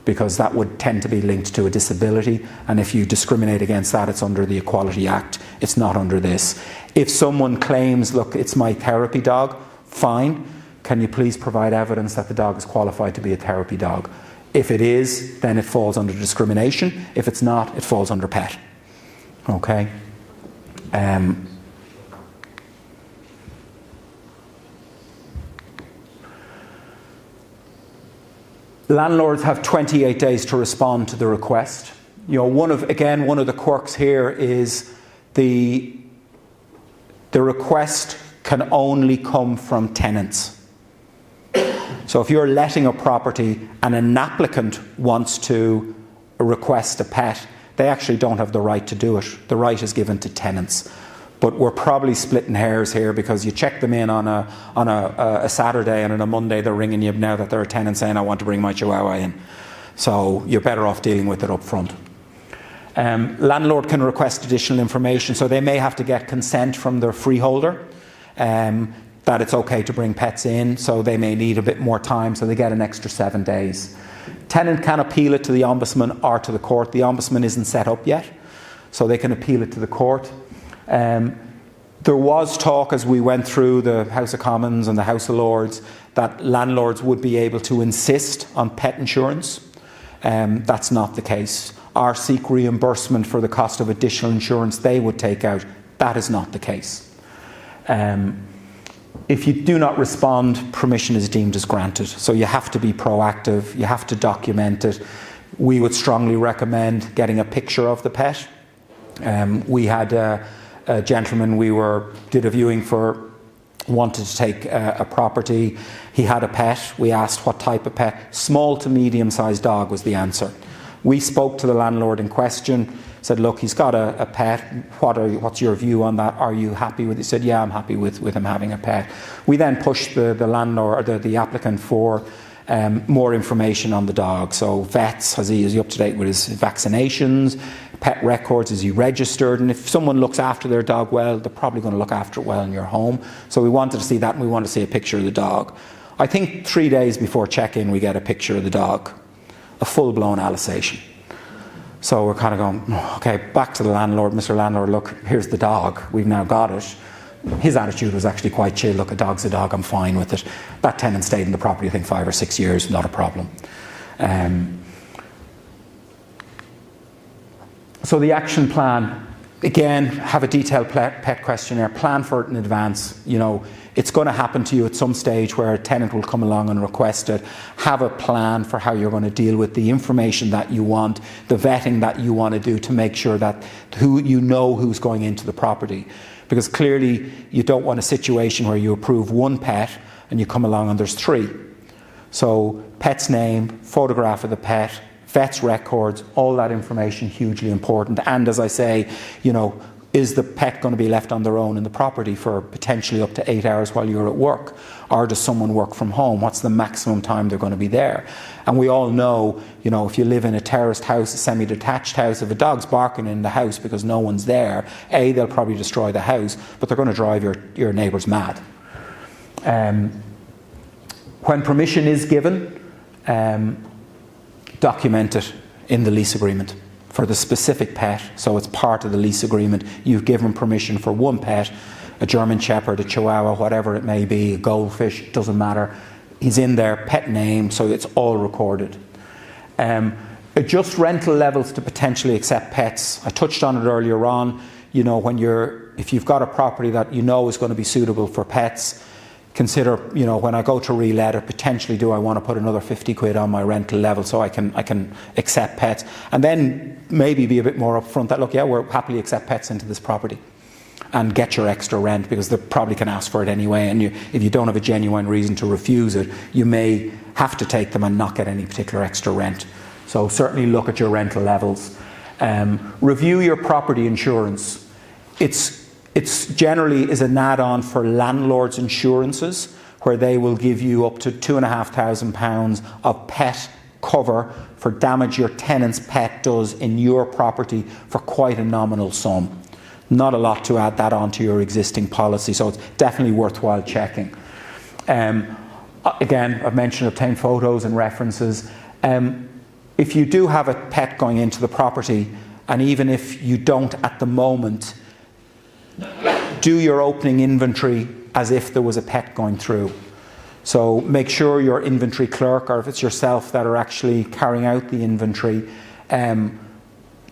Speaker 1: because that would tend to be linked to a disability, and if you discriminate against that, it's under the Equality Act. It's not under this. If someone claims, look, it's my therapy dog, fine. Can you please provide evidence that the dog is qualified to be a therapy dog? If it is, then it falls under discrimination. If it's not, it falls under pet. Okay? Landlords have 28 days to respond to the request. One of the quirks here is the request can only come from tenants. So if you're letting a property and an applicant wants to request a pet, they actually don't have the right to do it. The right is given to tenants. But we're probably splitting hairs here, because you check them in on a Saturday, and on a Monday they're ringing you now that they're a tenant saying, I want to bring my Chihuahua in. So you're better off dealing with it up front. Landlord can request additional information, so they may have to get consent from their freeholder that it's okay to bring pets in, so they may need a bit more time, so they get an extra 7 days. Tenant can appeal it to the Ombudsman or to the court. The Ombudsman isn't set up yet, so they can appeal it to the court. There was talk as we went through the House of Commons and the House of Lords that landlords would be able to insist on pet insurance. That's not the case. Or seek reimbursement for the cost of additional insurance they would take out. That is not the case. If you do not respond, permission is deemed as granted. So you have to be proactive, you have to document it. We would strongly recommend getting a picture of the pet. We had a gentleman did a viewing for, wanted to take a property. He had a pet. We asked what type of pet. Small to medium-sized dog was the answer. We spoke to the landlord in question, said, look, he's got a pet. What's your view on that? Are you happy with it? He said, yeah, I'm happy with him having a pet. We then pushed the landlord, or the applicant, for more information on the dog. So vets, is he up to date with his vaccinations? Pet records, is he registered? And if someone looks after their dog well, they're probably going to look after it well in your home. So we wanted to see that, and we wanted to see a picture of the dog. I think 3 days before check-in, we get a picture of the dog. A full-blown Alsatian. So we're kind of going, okay, back to the landlord. Mr. Landlord, look, here's the dog. We've now got it. His attitude was actually quite chill. Look, a dog's a dog, I'm fine with it. That tenant stayed in the property, I think, 5 or 6 years, not a problem. So the action plan, again, have a detailed pet questionnaire, plan for it in advance. You know, it's going to happen to you at some stage where a tenant will come along and request it. Have a plan for how you're going to deal with the information that you want, the vetting that you want to do to make sure that who's going into the property. Because clearly you don't want a situation where you approve one pet and you come along and there's 3. So pet's name, photograph of the pet, vet's records, all that information, hugely important. And as I say, you know, is the pet going to be left on their own in the property for potentially up to 8 hours while you're at work? Or does someone work from home? What's the maximum time they're going to be there? And we all know, you know, if you live in a terraced house, a semi-detached house, if a dog's barking in the house because no one's there, A, they'll probably destroy the house, but they're going to drive your neighbours mad. When permission is given, document it in the lease agreement for the specific pet, so it's part of the lease agreement. You've given permission for one pet, a German Shepherd, a Chihuahua, whatever it may be, a goldfish, doesn't matter. He's in there, pet name, so it's all recorded. Adjust rental levels to potentially accept pets. I touched on it earlier on. You know, if you've got a property that you know is going to be suitable for pets, consider, you know, when I go to re-let it, potentially do I want to put another 50 quid on my rental level so I can accept pets, and then maybe be a bit more upfront that, look, yeah, we'll happily accept pets into this property and get your extra rent, because they probably can ask for it anyway, and if you don't have a genuine reason to refuse it, you may have to take them and not get any particular extra rent. So certainly look at your rental levels. Review your property insurance. It's generally is an add-on for landlords' insurances, where they will give you up to £2,500 of pet cover for damage your tenant's pet does in your property for quite a nominal sum. Not a lot to add that on to your existing policy, so it's definitely worthwhile checking. Again, I've mentioned obtain photos and references. If you do have a pet going into the property, and even if you don't at the moment, do your opening inventory as if there was a pet going through. So make sure your inventory clerk, or if it's yourself that are actually carrying out the inventory,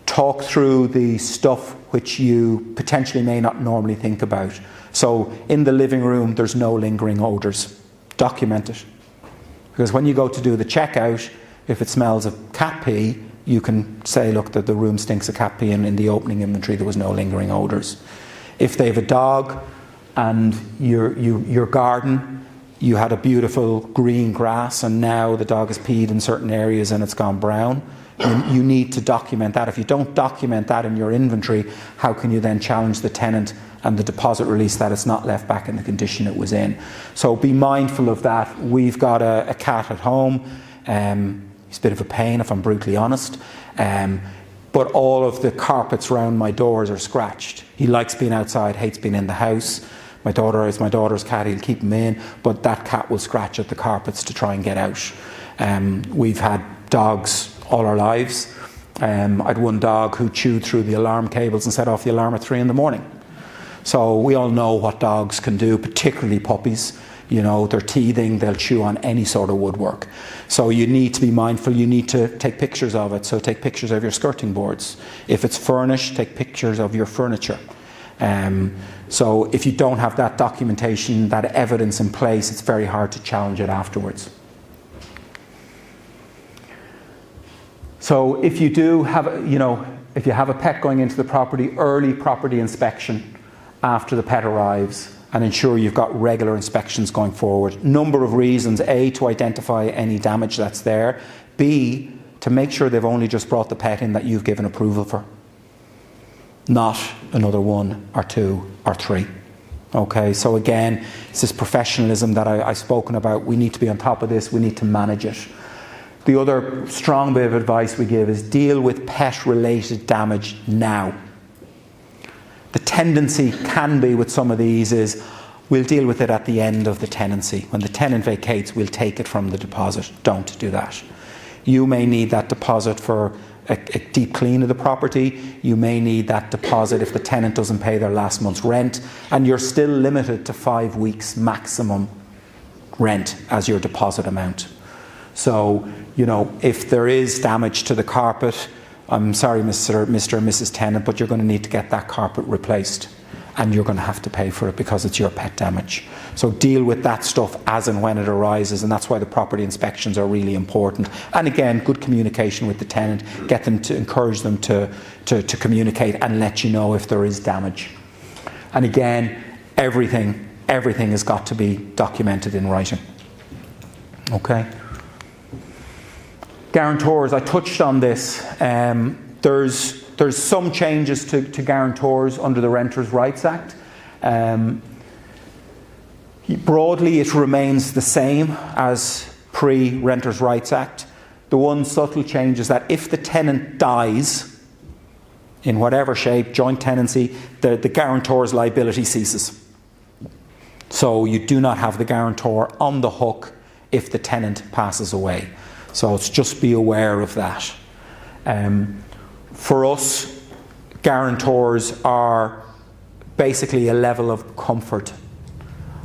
Speaker 1: talk through the stuff which you potentially may not normally think about. So in the living room, there's no lingering odours. Document it. Because when you go to do the checkout, if it smells of cat pee, you can say, look, the room stinks of cat pee, and in the opening inventory there was no lingering odours. If they have a dog and your garden you had a beautiful green grass and now the dog has peed in certain areas and it's gone brown. You need to document that. If you don't document that in your inventory, how can you then challenge the tenant and the deposit release that it's not left back in the condition it was in? So be mindful of that. We've got a cat at home. He's a bit of a pain, if I'm brutally honest. But all of the carpets around my doors are scratched. He likes being outside, hates being in the house. My daughter is my daughter's cat, he'll keep him in, but that cat will scratch at the carpets to try and get out. We've had dogs all our lives. I had one dog who chewed through the alarm cables and set off the alarm at 3 in the morning. So we all know what dogs can do, particularly puppies. You know, they're teething, they'll chew on any sort of woodwork. So you need to be mindful, you need to take pictures of it. So take pictures of your skirting boards. If it's furnished, take pictures of your furniture. So if you don't have that documentation, that evidence in place, it's very hard to challenge it afterwards. So if you do have, if you have a pet going into the property, early property inspection after the pet arrives, and ensure you've got regular inspections going forward. Number of reasons: A, to identify any damage that's there; B, to make sure they've only just brought the pet in that you've given approval for, not another 1 or 2 or 3. Okay, so again, it's this professionalism that I've spoken about. We need to be on top of this, we need to manage it. The other strong bit of advice we give is deal with pet-related damage now. The tendency can be with some of these is we'll deal with it at the end of the tenancy. When the tenant vacates, we'll take it from the deposit. Don't do that. You may need that deposit for a deep clean of the property. You may need that deposit if the tenant doesn't pay their last month's rent, and you're still limited to 5 weeks maximum rent as your deposit amount. So, if there is damage to the carpet, I'm sorry, Mr. and Mrs. Tenant, but you're going to need to get that carpet replaced, and you're going to have to pay for it because it's your pet damage. So deal with that stuff as and when it arises, and that's why the property inspections are really important. And again, good communication with the tenant, get them to encourage them to communicate and let you know if there is damage. And again, everything has got to be documented in writing. Okay. Guarantors, I touched on this. There's some changes to guarantors under the Renters' Rights Act. Broadly, it remains the same as pre-Renters' Rights Act. The one subtle change is that if the tenant dies, in whatever shape, joint tenancy, the guarantor's liability ceases. So you do not have the guarantor on the hook if the tenant passes away. So it's just be aware of that. For us, guarantors are basically a level of comfort.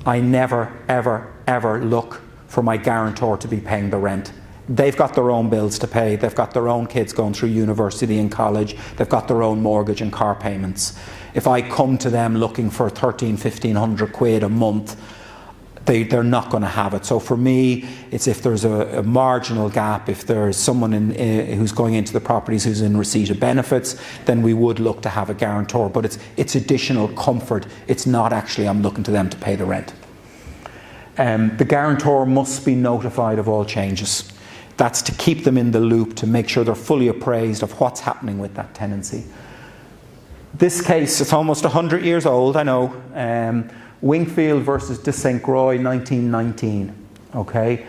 Speaker 1: I never, ever, ever look for my guarantor to be paying the rent. They've got their own bills to pay. They've got their own kids going through university and college. They've got their own mortgage and car payments. If I come to them looking for 1,100 quid a month, they're not going to have it. So for me, it's if there's a marginal gap, if there's someone who's going into the properties who's in receipt of benefits, then we would look to have a guarantor. But it's additional comfort. It's not actually I'm looking to them to pay the rent. The guarantor must be notified of all changes. That's to keep them in the loop, to make sure they're fully appraised of what's happening with that tenancy. This case, it's almost 100 years old, I know. Wingfield versus de St. Croix, 1919. Okay,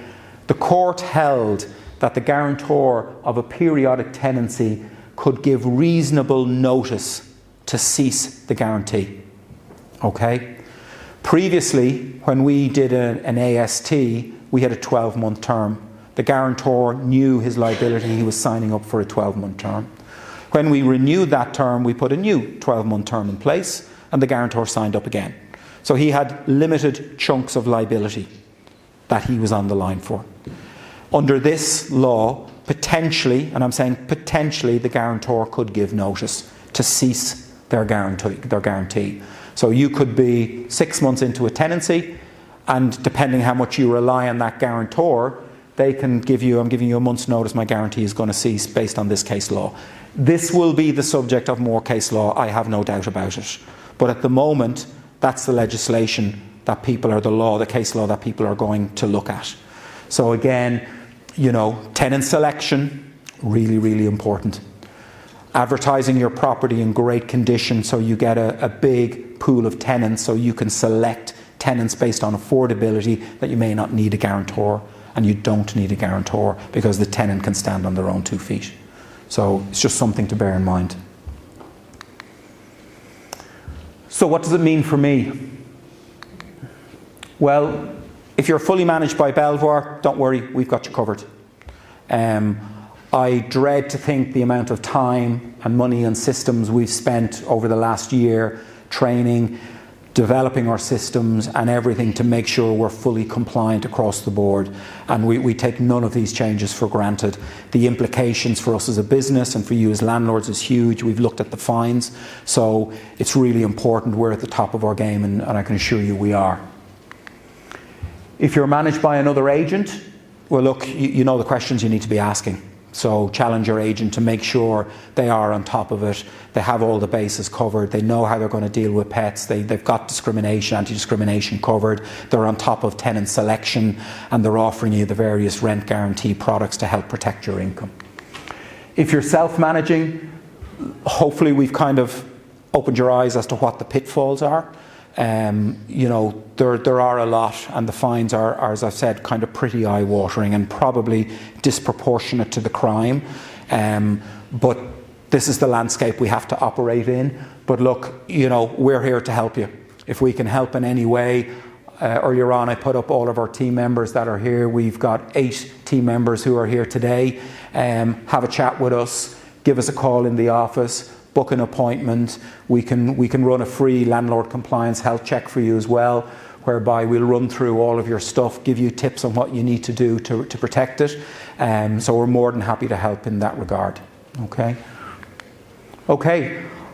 Speaker 1: the court held that the guarantor of a periodic tenancy could give reasonable notice to cease the guarantee. Okay, previously, when we did an AST, we had a 12-month term. The guarantor knew his liability; he was signing up for a 12-month term. When we renewed that term, we put a new 12-month term in place, and the guarantor signed up again. So he had limited chunks of liability that he was on the line for. Under this law, potentially, and I'm saying potentially, the guarantor could give notice to cease their guarantee. So you could be 6 months into a tenancy, and depending how much you rely on that guarantor, they can give you, I'm giving you a month's notice, my guarantee is going to cease based on this case law. This will be the subject of more case law, I have no doubt about it. But at the moment, that's the legislation that people are the case law that people are going to look at. So again, you know, tenant selection, really, really important. Advertising your property in great condition so you get a big pool of tenants, so you can select tenants based on affordability, that you may not need a guarantor, and you don't need a guarantor because the tenant can stand on their own 2 feet. So it's just something to bear in mind. So what does it mean for me? Well, if you're fully managed by Belvoir, don't worry, we've got you covered. I dread to think the amount of time and money and systems we've spent over the last year training, developing our systems and everything to make sure we're fully compliant across the board. And we take none of these changes for granted. The implications for us as a business and for you as landlords is huge. We've looked at the fines. So it's really important we're at the top of our game, and I can assure you we are. If you're managed by another agent, well look, you know the questions you need to be asking. So challenge your agent to make sure they are on top of it. They have all the bases covered. They know how they're going to deal with pets. They've got discrimination, anti-discrimination covered. They're on top of tenant selection, and they're offering you the various rent guarantee products to help protect your income. If you're self-managing, hopefully we've kind of opened your eyes as to what the pitfalls are. You know, there are a lot, and the fines are, as I've said, kind of pretty eye-watering and probably disproportionate to the crime. But this is the landscape we have to operate in. But look, you know, we're here to help you. If we can help in any way, earlier on I put up all of our team members that are here. We've got 8 team members who are here today. Have a chat with us, give us a call in the office, book an appointment. We can run a free landlord compliance health check for you as well, whereby we'll run through all of your stuff, give you tips on what you need to do to protect it. So we're more than happy to help in that regard. Okay,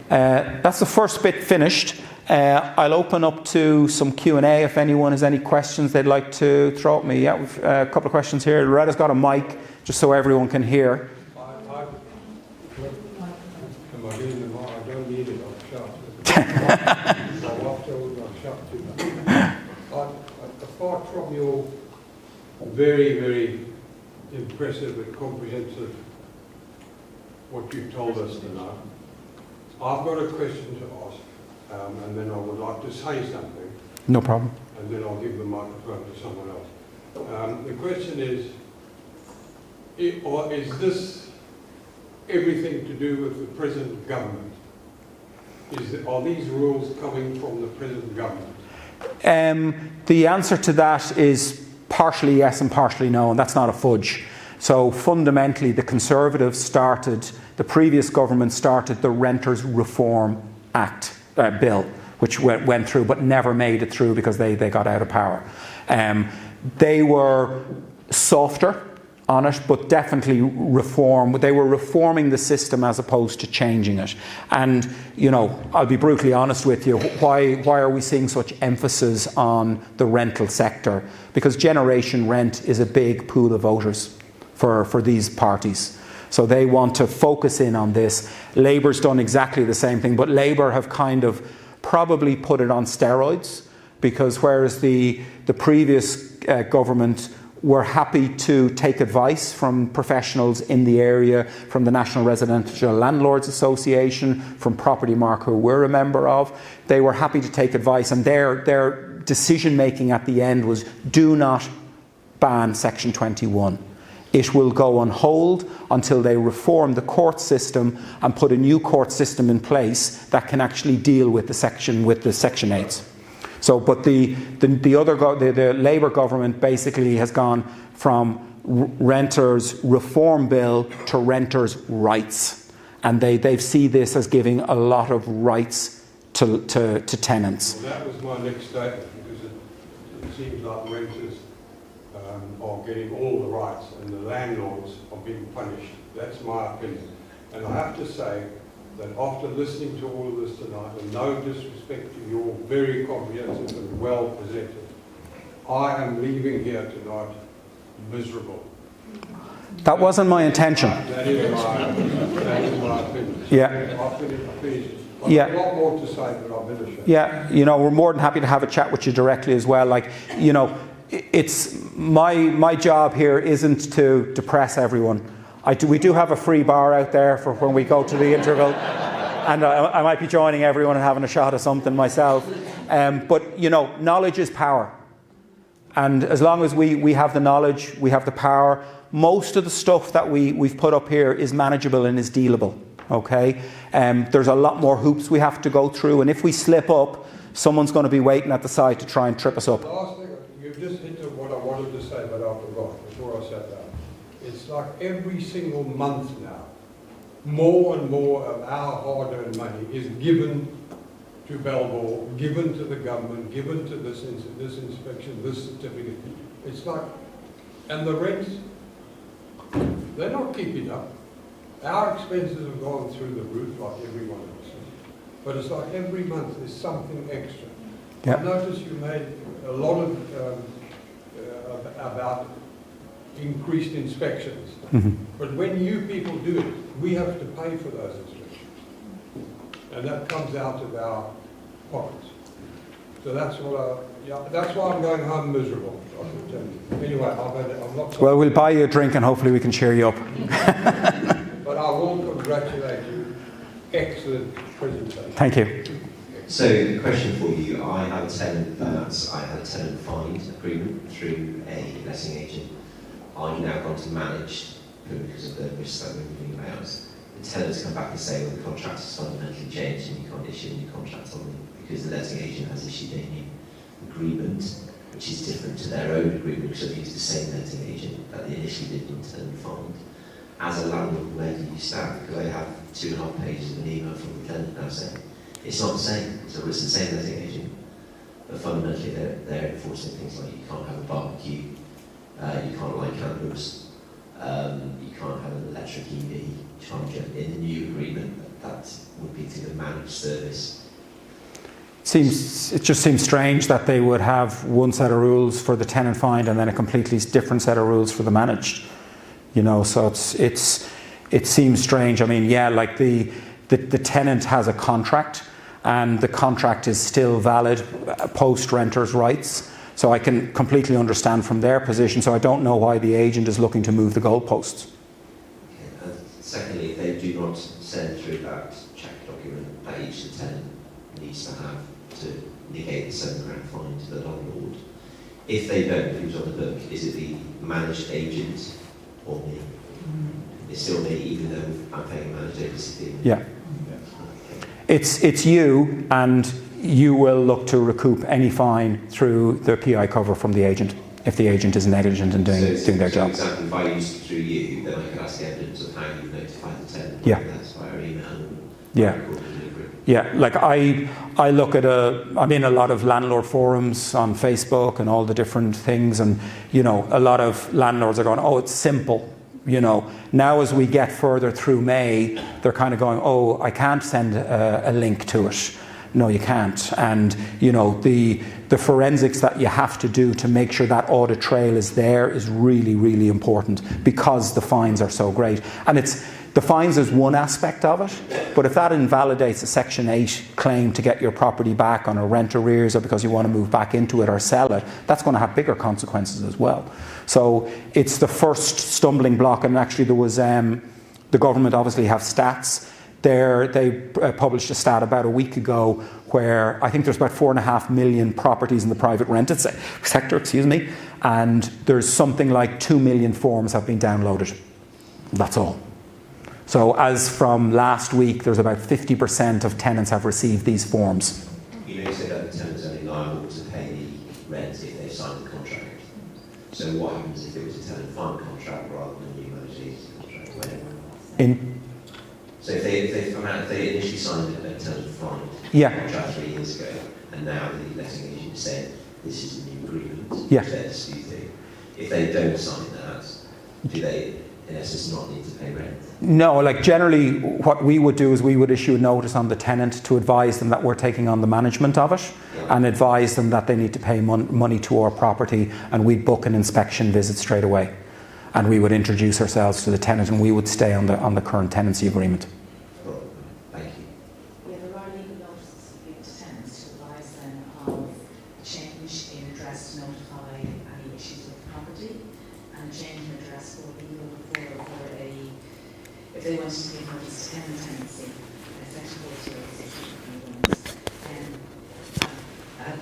Speaker 1: that's the first bit finished. I'll open up to some Q&A if anyone has any questions they'd like to throw at me. Yeah, we've a couple of questions here. Loretta's got a mic just so everyone can hear.
Speaker 2: Apart from your very, very impressive and comprehensive what you've told us tonight, I've got a question to ask, and then I would like to say something.
Speaker 1: No problem.
Speaker 2: And then I'll give the microphone to someone else. The question is this everything to do with the present government? Are these rules coming from the present government?
Speaker 1: The answer to that is partially yes and partially no, and that's not a fudge. So fundamentally, the Conservatives the previous government started the Renters Reform Act bill, which went through but never made it through because they got out of power. They were softer on it, but definitely they were reforming the system as opposed to changing it. And, you know, I'll be brutally honest with you, why are we seeing such emphasis on the rental sector? Because generation rent is a big pool of voters for these parties. So they want to focus in on this. Labour's done exactly the same thing, but Labour have kind of probably put it on steroids, because whereas the previous government were happy to take advice from professionals in the area, from the National Residential Landlords Association, from Property Mark, who we're a member of. They were happy to take advice, and their decision making at the end was, do not ban Section 21. It will go on hold until they reform the court system and put a new court system in place that can actually deal with the Section 8s. So, but the Labour government basically has gone from renters reform bill to renters rights, and they see this as giving a lot of rights to tenants.
Speaker 2: Well, that was my next statement, because it seems like renters are getting all the rights and the landlords are being punished. That's my opinion. And I have to say that after listening to all of this tonight, and no disrespect to your very comprehensive and well presented, I am leaving here tonight miserable.
Speaker 1: That wasn't my intention.
Speaker 2: That is my opinion.
Speaker 1: Yeah.
Speaker 2: I finished I've
Speaker 1: Yeah.
Speaker 2: got a lot more to say, but I'll finish it.
Speaker 1: Yeah, you know, we're more than happy to have a chat with you directly as well. Like, you know, it's my job here isn't to depress everyone. We do have a free bar out there for when we go to the interval, and I might be joining everyone and having a shot of something myself. But, you know, knowledge is power. And as long as we have the knowledge, we have the power, most of the stuff that we've put up here is manageable and is dealable. Okay? There's a lot more hoops we have to go through, and if we slip up, someone's going to be waiting at the side to try and trip us up.
Speaker 2: Last thing, you've just hinted what I wanted to say, but I forgot before I sat down. It's like every single month now, more and more of our hard-earned money is given to Belvoir, given to the government, given to this inspection, this certificate. It's like, and the rents, they're not keeping up. Our expenses have gone through the roof like everyone else. But it's like every month there's something extra.
Speaker 1: Yep.
Speaker 2: I noticed you made a lot of about increased inspections.
Speaker 1: Mm-hmm.
Speaker 2: But when you people do it, we have to pay for those inspections. And that comes out of our pockets. So that's what that's why I'm going home miserable, I can tell you. Anyway, I'm not...
Speaker 1: Well, we'll buy you a drink and hopefully we can cheer you up.
Speaker 2: But I will congratulate you. Excellent presentation.
Speaker 1: Thank you.
Speaker 3: So, the question for you, I had a tenant find agreement through a letting agent. I've now gone to managed because of the risks that we're moving about. The tenants come back and say, well, the contract has fundamentally changed and you can't issue a new contract on them because the letting agent has issued a new agreement, which is different to their own agreement because they've used the same letting agent that they initially did in tenant find. As a landlord, where do you stand? Because I have 2.5 pages of an email from the tenant now saying, it's not the same, so it's the same letting agent, but fundamentally they're enforcing things like you can't have a barbecue, you can't light candles, you can't have an electric EV charger in the new agreement. That would be to the managed service.
Speaker 1: It just seems strange that they would have one set of rules for the tenant find and then a completely different set of rules for the managed. You know, so it seems strange. I mean, yeah, like the tenant has a contract, and the contract is still valid post renters' rights. So I can completely understand from their position. So I don't know why the agent is looking to move the goalposts.
Speaker 3: Okay. And secondly, if they do not send through that check document that each the tenant needs to have to negate the £7,000 fine to the landlord, if they don't, who's on the book? Is it the managed agent or me? It's still me, even though I'm paying a managed agency fee.
Speaker 1: Yeah. It's you, and you will look to recoup any fine through the PI cover from the agent if the agent is negligent in doing their job.
Speaker 3: So, for example, if I used it through you, then I can ask evidence of how you notified the tenant.
Speaker 1: Yeah.
Speaker 3: That's via email.
Speaker 1: Yeah. Yeah, like I look at I'm in a lot of landlord forums on Facebook and all the different things, and you know, a lot of landlords are going, oh, it's simple. You know, now as we get further through May, they're kind of going, oh, I can't send a link to it. No, you can't. And you know, the forensics that you have to do to make sure that audit trail is there is really, really important because the fines are so great. And the fines is one aspect of it, but if that invalidates a Section 8 claim to get your property back on a rent arrears or because you want to move back into it or sell it, that's going to have bigger consequences as well. So it's the first stumbling block, and actually there was, the government obviously have stats. They published a stat about a week ago where I think there's about 4.5 million properties in the private rented sector, and there's something like 2 million forms have been downloaded. That's all. So as from last week, there's about 50% of tenants have received these forms.
Speaker 3: You know, you said that the tenant's only liable to pay the rent if they've signed the contract. So what happens if it was a tenant find contract rather than a new managed agency contract? So if they initially signed a tenant find contract 3 years ago, and now the letting agent said this is a new agreement, which they're disputing, if they don't sign that, do they, in essence, not need to pay rent?
Speaker 1: No, like generally what we would do is we would issue a notice on the tenant to advise them that we're taking on the management of it, and advise them that they need to pay money to our property, and we'd book an inspection visit straight away. And we would introduce ourselves to the tenant, and we would stay on the current tenancy agreement.
Speaker 3: Thank you.
Speaker 4: to notify any issues with the property, and a change in address for legal for if they wanted to give notice to end the tenancy, section 48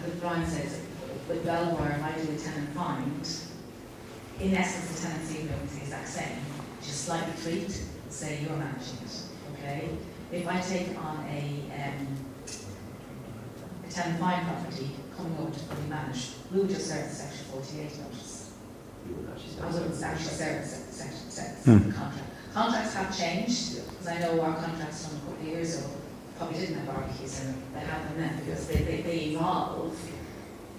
Speaker 4: but Brian says, with Belvoir, if I do a tenant find, in essence the tenancy remains the exact same, just slightly tweaked, say you're managing it, okay? If I take on a tenant find property coming over to fully managed, we would just serve the section 48 notice. I wouldn't actually serve the contract. Contracts have changed, because I know our contracts from a couple of years ago probably didn't have RQs in them. They have them now because they evolve,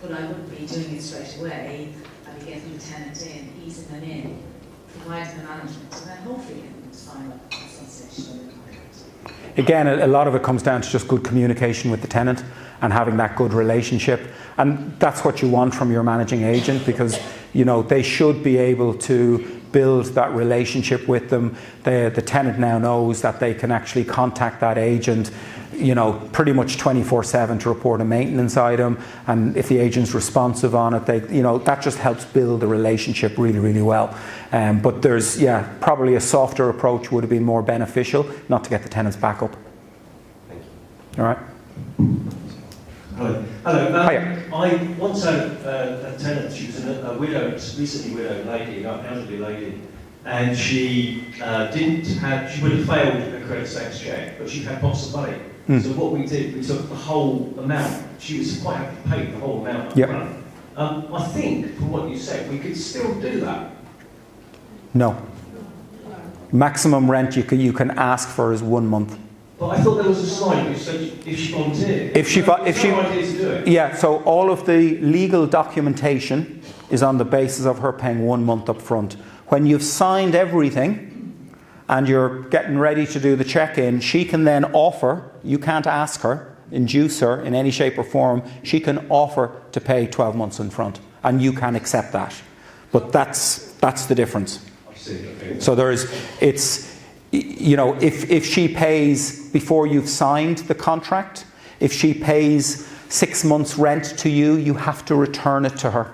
Speaker 4: but I wouldn't be doing it straight away. I'd be getting the tenant in, easing them in, providing the management, and then hopefully getting to sign up at some stage on the contract.
Speaker 1: Again, a lot of it comes down to just good communication with the tenant and having that good relationship. And that's what you want from your managing agent, because they should be able to build that relationship with them. The tenant now knows that they can actually contact that agent, pretty much 24/7 to report a maintenance item. And if the agent's responsive on it, that just helps build the relationship really, really well. But there's, probably a softer approach would have been more beneficial, not to get the tenants back up.
Speaker 3: Thank you.
Speaker 1: All right.
Speaker 5: Hello. I once had a tenant. She was a widowed, recently widowed lady, an elderly lady, and she she would have failed a credit safe check, but she had pots of money. So what we did, we took the whole amount. She was quite happy to pay the whole amount up front. I think, from what you said, we could still do that.
Speaker 1: No. Maximum rent you can ask for is 1 month.
Speaker 5: But I thought there was a slide which said if she volunteered.
Speaker 1: If she
Speaker 5: idea to do it.
Speaker 1: Yeah, so all of the legal documentation is on the basis of her paying 1 month up front. When you've signed everything and you're getting ready to do the check-in, she can then offer, you can't ask her, induce her in any shape or form, she can offer to pay 12 months in front, and you can accept that. But that's the difference.
Speaker 5: I see. Okay.
Speaker 1: So if she pays before you've signed the contract, if she pays 6 months rent to you, you have to return it to her.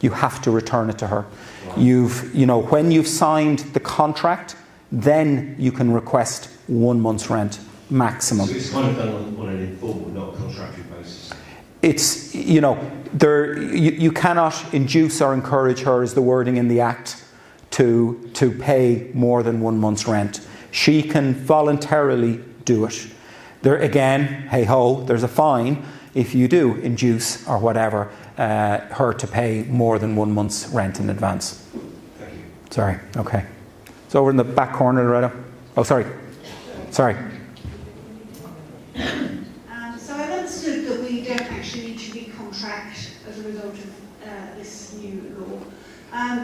Speaker 1: You have to return it to her. Wow. When you've signed the contract, then you can request 1 month's rent maximum.
Speaker 5: So it's kind of done on an informal, not contractual basis.
Speaker 1: It's, you cannot induce or encourage her, is the wording in the Act, to pay more than 1 month's rent. She can voluntarily do it. There again, hey ho, there's a fine if you do induce or whatever her to pay more than 1 month's rent in advance.
Speaker 5: Thank you.
Speaker 1: Sorry, okay. It's over in the back corner, Loretta. Oh, sorry. Sorry.
Speaker 6: So I've understood that we don't actually need to recontract as a result of this new law.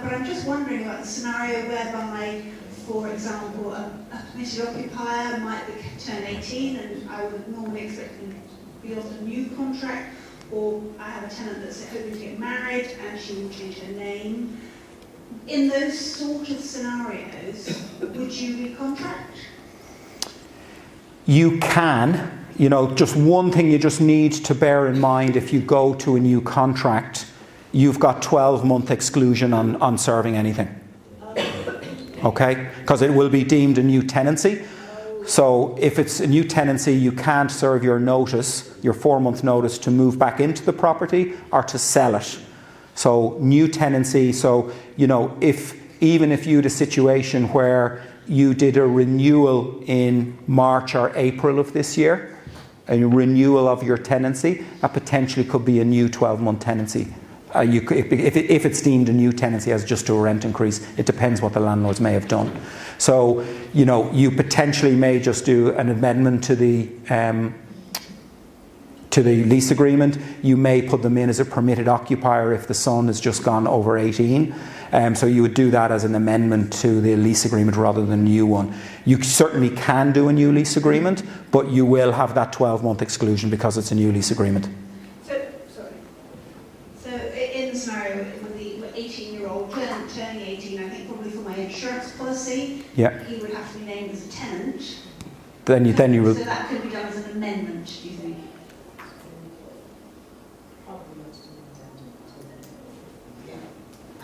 Speaker 6: But I'm just wondering about the scenario whereby, for example, a permitted occupier might turn 18 and I would normally expect them to be on a new contract, or I have a tenant that's hoping to get married and she will change her name. In those sort of scenarios, would you recontract?
Speaker 1: You can. Just one thing you just need to bear in mind if you go to a new contract, you've got 12-month exclusion on serving anything. Okay? Because it will be deemed a new tenancy. So if it's a new tenancy, you can't serve your notice, your 4-month notice, to move back into the property or to sell it. So new tenancy, even if you had a situation where you did a renewal in March or April of this year, a renewal of your tenancy, that potentially could be a new 12-month tenancy. If it's deemed a new tenancy as just a rent increase, it depends what the landlords may have done. So, you potentially may just do an amendment to the lease agreement. You may put them in as a permitted occupier if the son has just gone over 18. So you would do that as an amendment to the lease agreement rather than a new one. You certainly can do a new lease agreement, but you will have that 12-month exclusion because it's a new lease agreement.
Speaker 6: So in the scenario with the 18-year-old turning 18, I think probably for my insurance policy, he would have to be named as a tenant.
Speaker 1: Then you will.
Speaker 6: So that could be done as an amendment, do you think?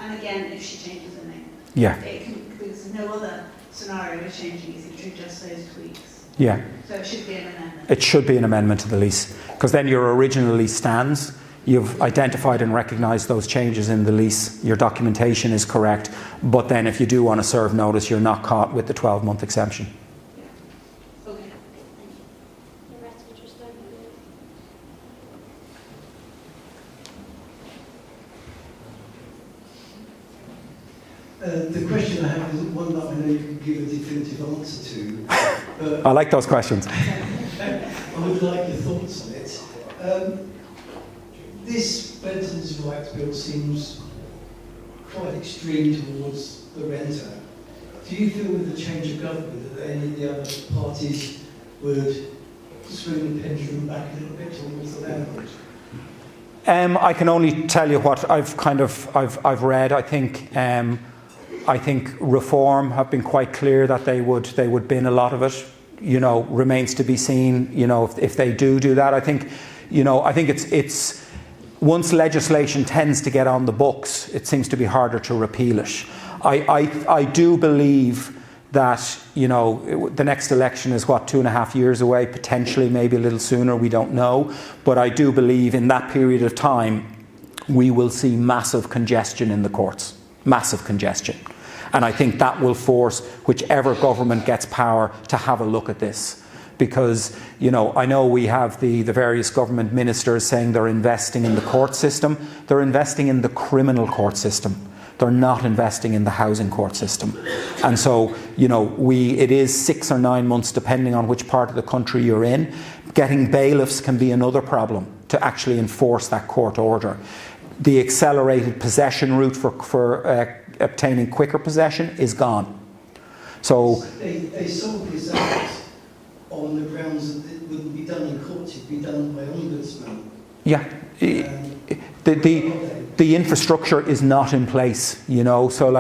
Speaker 6: And again, if she changes her name.
Speaker 1: Yeah.
Speaker 6: There's no other scenario of changing it to just those tweaks.
Speaker 1: Yeah.
Speaker 6: So it should be an amendment.
Speaker 1: It should be an amendment to the lease, because then your original lease stands. You've identified and recognised those changes in the lease. Your documentation is correct. But then if you do want to serve notice, you're not caught with the 12-month exemption.
Speaker 6: Okay.
Speaker 7: The question I have is one that I know you can give a definitive answer to. But
Speaker 1: I like those questions.
Speaker 7: I would like your thoughts on it. This renters' rights bill seems quite extreme towards the renter. Do you feel with the change of government that any of the other parties would swing the pendulum back a little bit towards the landlord?
Speaker 1: I can only tell you what I've read. I think Reform have been quite clear that they would bin a lot of it. Remains to be seen. If they do that, I think it's once legislation tends to get on the books, it seems to be harder to repeal it. I do believe that the next election is 2.5 years away, potentially maybe a little sooner, we don't know, but I do believe in that period of time we will see massive congestion in the courts, massive congestion, and I think that will force whichever government gets power to have a look at this. Because, I know we have the various government ministers saying they're investing in the court system. They're investing in the criminal court system. They're not investing in the housing court system. And so, it is 6 or 9 months, depending on which part of the country you're in. Getting bailiffs can be another problem to actually enforce that court order. The accelerated possession route for obtaining quicker possession is gone. So
Speaker 7: They sold this out on the grounds that it wouldn't be done in court, it'd be done by ombudsman.
Speaker 1: yeah, the infrastructure is not in place, so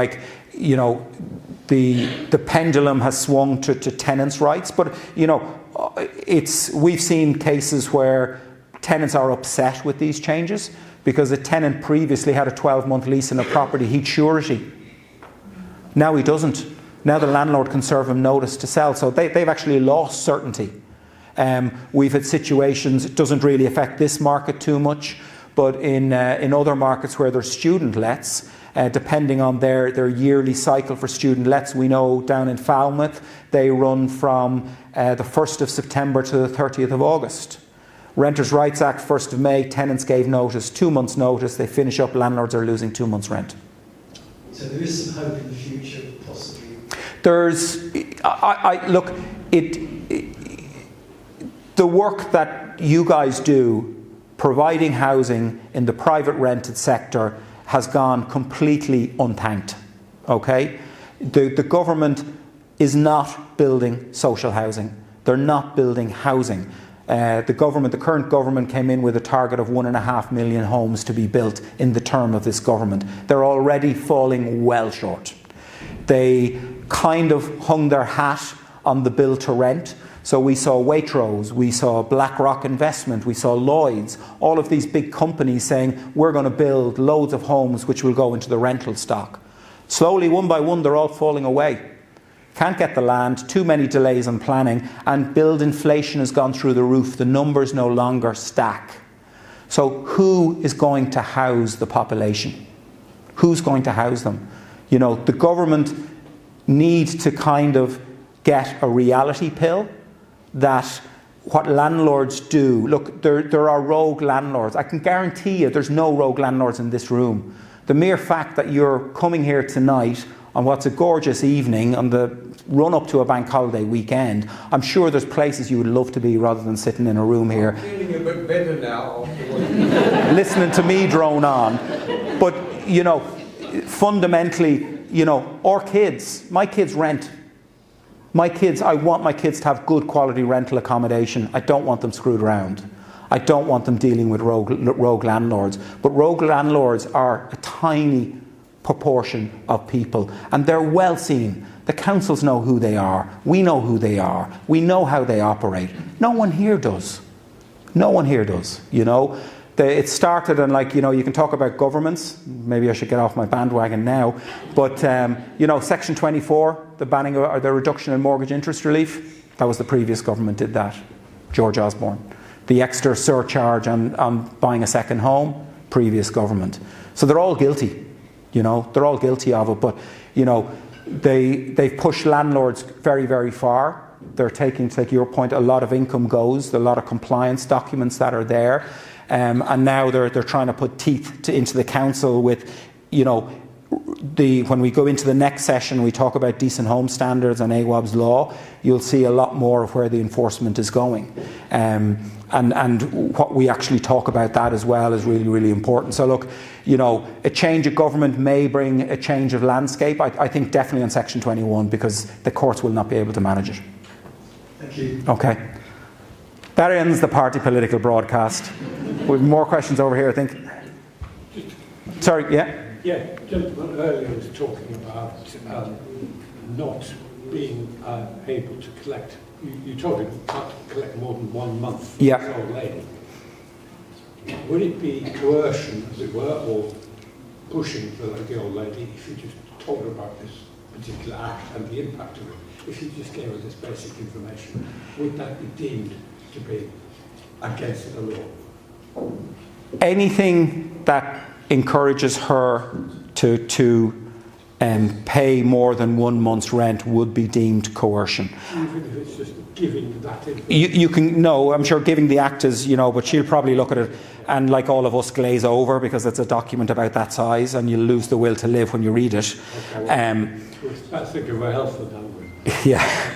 Speaker 1: the pendulum has swung to tenants' rights, but we've seen cases where tenants are upset with these changes because a tenant previously had a 12-month lease in a property, he'd surety. Now he doesn't. Now the landlord can serve him notice to sell, so they've actually lost certainty. We've had situations, it doesn't really affect this market too much, but in other markets where there's student lets, depending on their yearly cycle for student lets, we know down in Falmouth, they run from the 1st of September to the 30th of August. Renters' Rights Act, 1st of May, tenants gave notice, 2 months notice, they finish up, landlords are losing 2 months rent.
Speaker 7: So there is some hope in the future, possibly.
Speaker 1: The work that you guys do, providing housing in the private rented sector, has gone completely unthanked. Okay? The government is not building social housing. They're not building housing. The current government came in with a target of 1.5 million homes to be built in the term of this government. They're already falling well short. They kind of hung their hat on the build to rent. So we saw Waitrose, we saw BlackRock Investment, we saw Lloyds, all of these big companies saying we're going to build loads of homes which will go into the rental stock. Slowly, one by one, they're all falling away. Can't get the land, too many delays on planning, and build inflation has gone through the roof. The numbers no longer stack. So who is going to house the population? Who's going to house them? The government needs to kind of get a reality pill that what landlords do, look, there are rogue landlords. I can guarantee you there's no rogue landlords in this room. The mere fact that you're coming here tonight on what's a gorgeous evening on the run up to a bank holiday weekend, I'm sure there's places you would love to be rather than sitting in a room here.
Speaker 2: I'm feeling a bit better now.
Speaker 1: Listening to me drone on. But, fundamentally, our kids, my kids rent. I want my kids to have good quality rental accommodation. I don't want them screwed around. I don't want them dealing with rogue landlords. But rogue landlords are a tiny proportion of people, and they're well seen. The councils know who they are. We know who they are. We know how they operate. No one here does. No one here does. it started, and like, you know, you can talk about governments. Maybe I should get off my bandwagon now. But, you know, Section 24, the banning or the reduction in mortgage interest relief, that was the previous government did that, George Osborne. The extra surcharge on buying a second home, previous government. So they're all guilty, you know, they're all guilty of it. But, you know, they've pushed landlords very, very far. They're taking, to take your point, a lot of income goes, a lot of compliance documents that are there. And now they're trying to put teeth into the council with, you know, when we go into the next session, we talk about decent home standards and AWAB's law, you'll see a lot more of where the enforcement is going. And what we actually talk about that as well is really, really important. So look, you know, a change of government may bring a change of landscape. I think definitely on Section 21, because the courts will not be able to manage it.
Speaker 5: Thank you.
Speaker 1: Okay. That ends the party political broadcast. We have more questions over here, I think. Sorry, yeah?
Speaker 8: Yeah, gentleman earlier was talking about not being able to collect. You told him you can't collect more than 1 month for
Speaker 1: Yeah.
Speaker 8: this old lady. Would it be coercion, as it were, or pushing the old lady if you just told her about this particular act and the impact of it? If you just gave her this basic information, would that be deemed to be against the law?
Speaker 1: Anything that encourages her to pay more than 1 month's rent would be deemed coercion.
Speaker 8: Even if it's just giving that information?
Speaker 1: You can, no, I'm sure giving the act is, you know, but she'll probably look at it and, like all of us, glaze over because it's a document about that size and you'll lose the will to live when you read it.
Speaker 8: Okay, well, I think of her health and language.
Speaker 1: Yeah,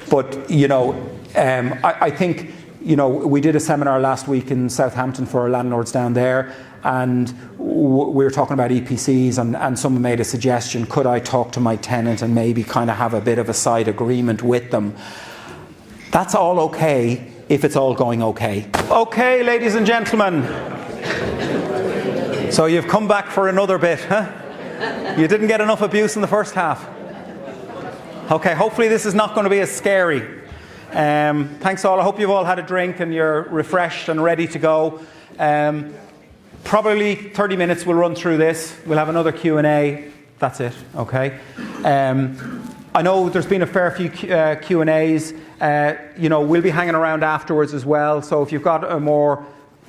Speaker 1: but, you know, I think, you know, we did a seminar last week in Southampton for our landlords down there, and we were talking about EPCs, and someone made a suggestion, could I talk to my tenant and maybe kind of have a bit of a side agreement with them? That's all okay if it's all going okay. Okay, ladies and gentlemen. So you've come back for another bit, huh? You didn't get enough abuse in the first half. Okay, hopefully this is not going to be as scary. Thanks all. I hope you've all had a drink and you're refreshed and ready to go. Probably 30 minutes we'll run through this. We'll have another Q&A. That's it, okay? I know there's been a fair few Q&As. You know, we'll be hanging around afterwards as well. So if you've got a more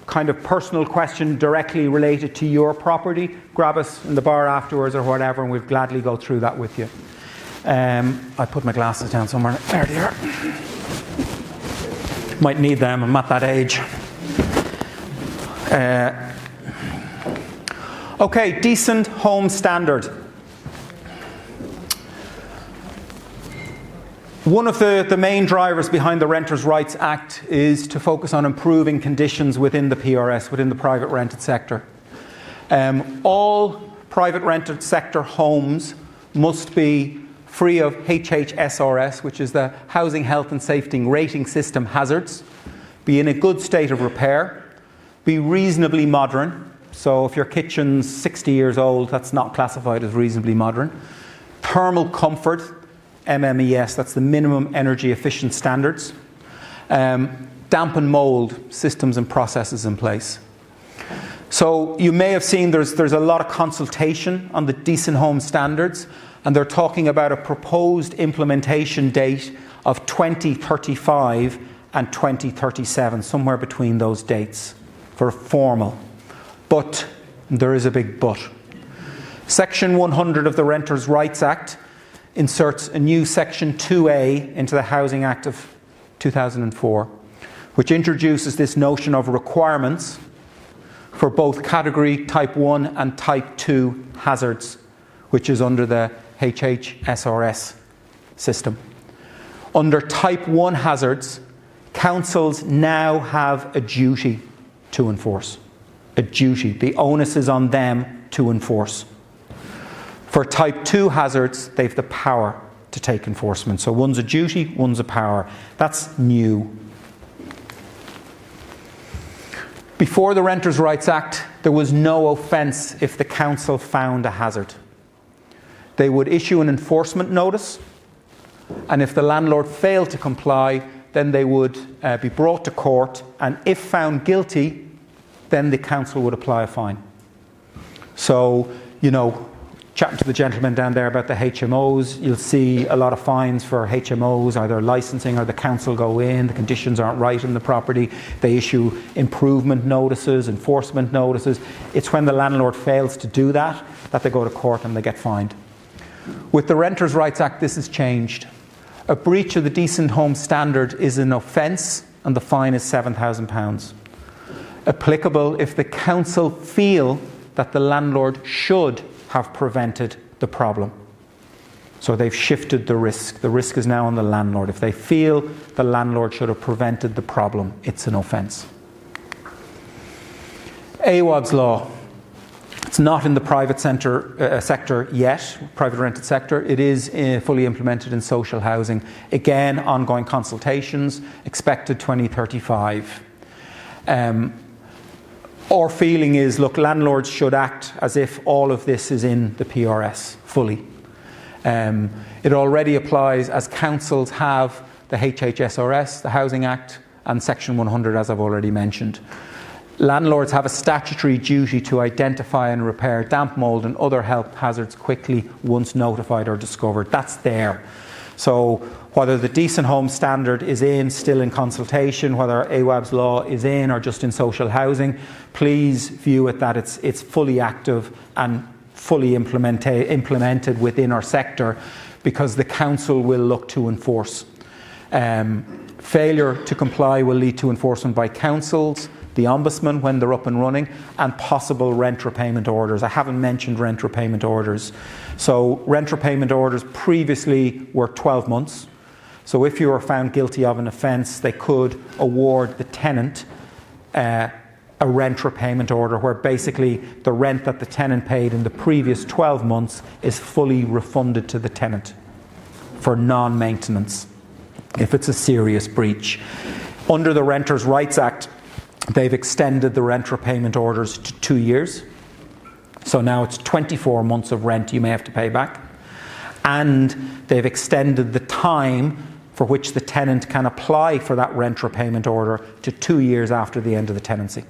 Speaker 1: kind of personal question directly related to your property, grab us in the bar afterwards or whatever, and we'll gladly go through that with you. I put my glasses down somewhere. There they are. Might need them. I'm at that age. Okay, decent home standard. One of the main drivers behind the Renters' Rights Act is to focus on improving conditions within the PRS, within the private rented sector. All private rented sector homes must be free of HHSRS, which is the Housing Health and Safety Rating System hazards, be in a good state of repair, be reasonably modern. So if your kitchen's 60 years old, that's not classified as reasonably modern. Thermal comfort, MMES, that's the minimum energy efficient standards. Damp and mould systems and processes in place. So you may have seen there's a lot of consultation on the decent home standards, and they're talking about a proposed implementation date of 2035 and 2037, somewhere between those dates for formal. But there is a big but. Section 100 of the Renters' Rights Act inserts a new Section 2A into the Housing Act of 2004, which introduces this notion of requirements for both category type 1 and type 2 hazards, which is under the HHSRS system. Under type 1 hazards, councils now have a duty to enforce. A duty. The onus is on them to enforce. For type 2 hazards, they've the power to take enforcement. So one's a duty, one's a power. That's new. Before the Renters' Rights Act, there was no offence if the council found a hazard. They would issue an enforcement notice, and if the landlord failed to comply, then they would be brought to court, and if found guilty, then the council would apply a fine. So, you know, chatting to the gentleman down there about the HMOs, you'll see a lot of fines for HMOs, either licensing or the council go in, the conditions aren't right in the property, they issue improvement notices, enforcement notices. It's when the landlord fails to do that that they go to court and they get fined. With the Renters' Rights Act, this has changed. A breach of the Decent Home Standard is an offence and the fine is £7,000. Applicable if the council feel that the landlord should have prevented the problem. So they've shifted the risk. The risk is now on the landlord. If they feel the landlord should have prevented the problem, it's an offence. AWAB's law. It's not in the private sector yet, private rented sector. It is fully implemented in social housing. Again, ongoing consultations, expected 2035. Our feeling is, look, landlords should act as if all of this is in the PRS fully. It already applies as councils have the HHSRS, the Housing Act, and Section 100, as I've already mentioned. Landlords have a statutory duty to identify and repair damp, mould and other health hazards quickly once notified or discovered. That's there. So whether the Decent Home Standard is still in consultation, whether AWAB's law is in or just in social housing, please view it that it's fully active and fully implemented within our sector, because the council will look to enforce. Failure to comply will lead to enforcement by councils, the Ombudsman when they're up and running, and possible rent repayment orders. I haven't mentioned rent repayment orders. So rent repayment orders previously were 12 months. So if you were found guilty of an offence, they could award the tenant a rent repayment order, where basically the rent that the tenant paid in the previous 12 months is fully refunded to the tenant for non-maintenance if it's a serious breach. Under the Renters' Rights Act, they've extended the rent repayment orders to 2 years. So now it's 24 months of rent you may have to pay back. And they've extended the time for which the tenant can apply for that rent repayment order to 2 years after the end of the tenancy.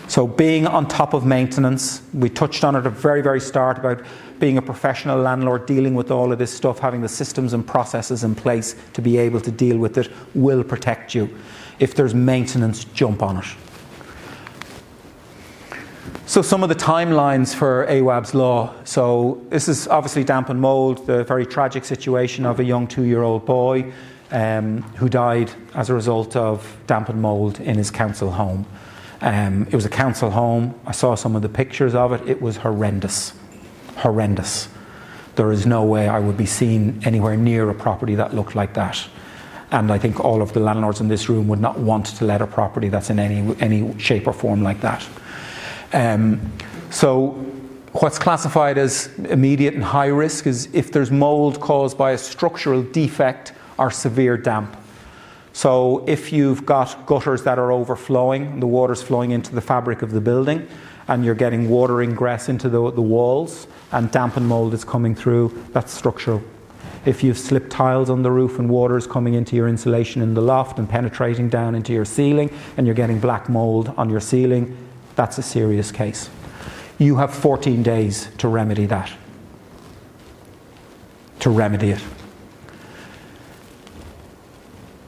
Speaker 1: So being on top of maintenance, we touched on it at the very, very start about being a professional landlord, dealing with all of this stuff, having the systems and processes in place to be able to deal with it will protect you. If there's maintenance, jump on it. So some of the timelines for AWAB's law. So this is obviously damp and mould, the very tragic situation of a young 2-year-old boy who died as a result of damp and mould in his council home. It was a council home. I saw some of the pictures of it. It was horrendous. Horrendous. There is no way I would be seen anywhere near a property that looked like that. And I think all of the landlords in this room would not want to let a property that's in any shape or form like that. So what's classified as immediate and high risk is if there's mould caused by a structural defect or severe damp. So if you've got gutters that are overflowing, the water's flowing into the fabric of the building, and you're getting water ingress into the walls, and damp and mould is coming through, that's structural. If you've slipped tiles on the roof and water is coming into your insulation in the loft and penetrating down into your ceiling, and you're getting black mould on your ceiling, that's a serious case. You have 14 days to remedy that. To remedy it.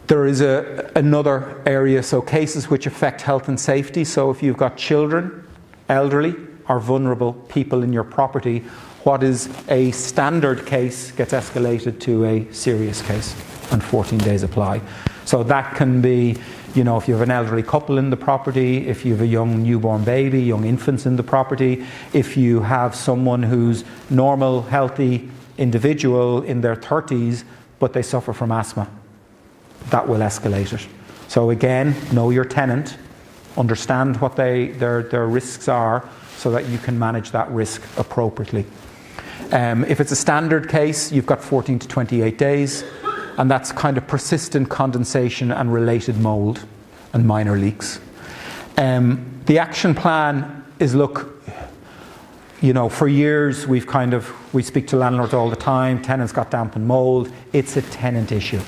Speaker 1: There is another area, so cases which affect health and safety. So if you've got children, elderly, or vulnerable people in your property, what is a standard case gets escalated to a serious case, and 14 days apply. So that can be, you know, if you have an elderly couple in the property, if you have a young newborn baby, young infants in the property, if you have someone who's normal, healthy individual in their 30s, but they suffer from asthma. That will escalate it. So again, know your tenant, understand what their risks are so that you can manage that risk appropriately. If it's a standard case, you've got 14 to 28 days, and that's kind of persistent condensation and related mould and minor leaks. The action plan is, look, you know, for years we speak to landlords all the time, tenants got damp and mould, it's a tenant issue.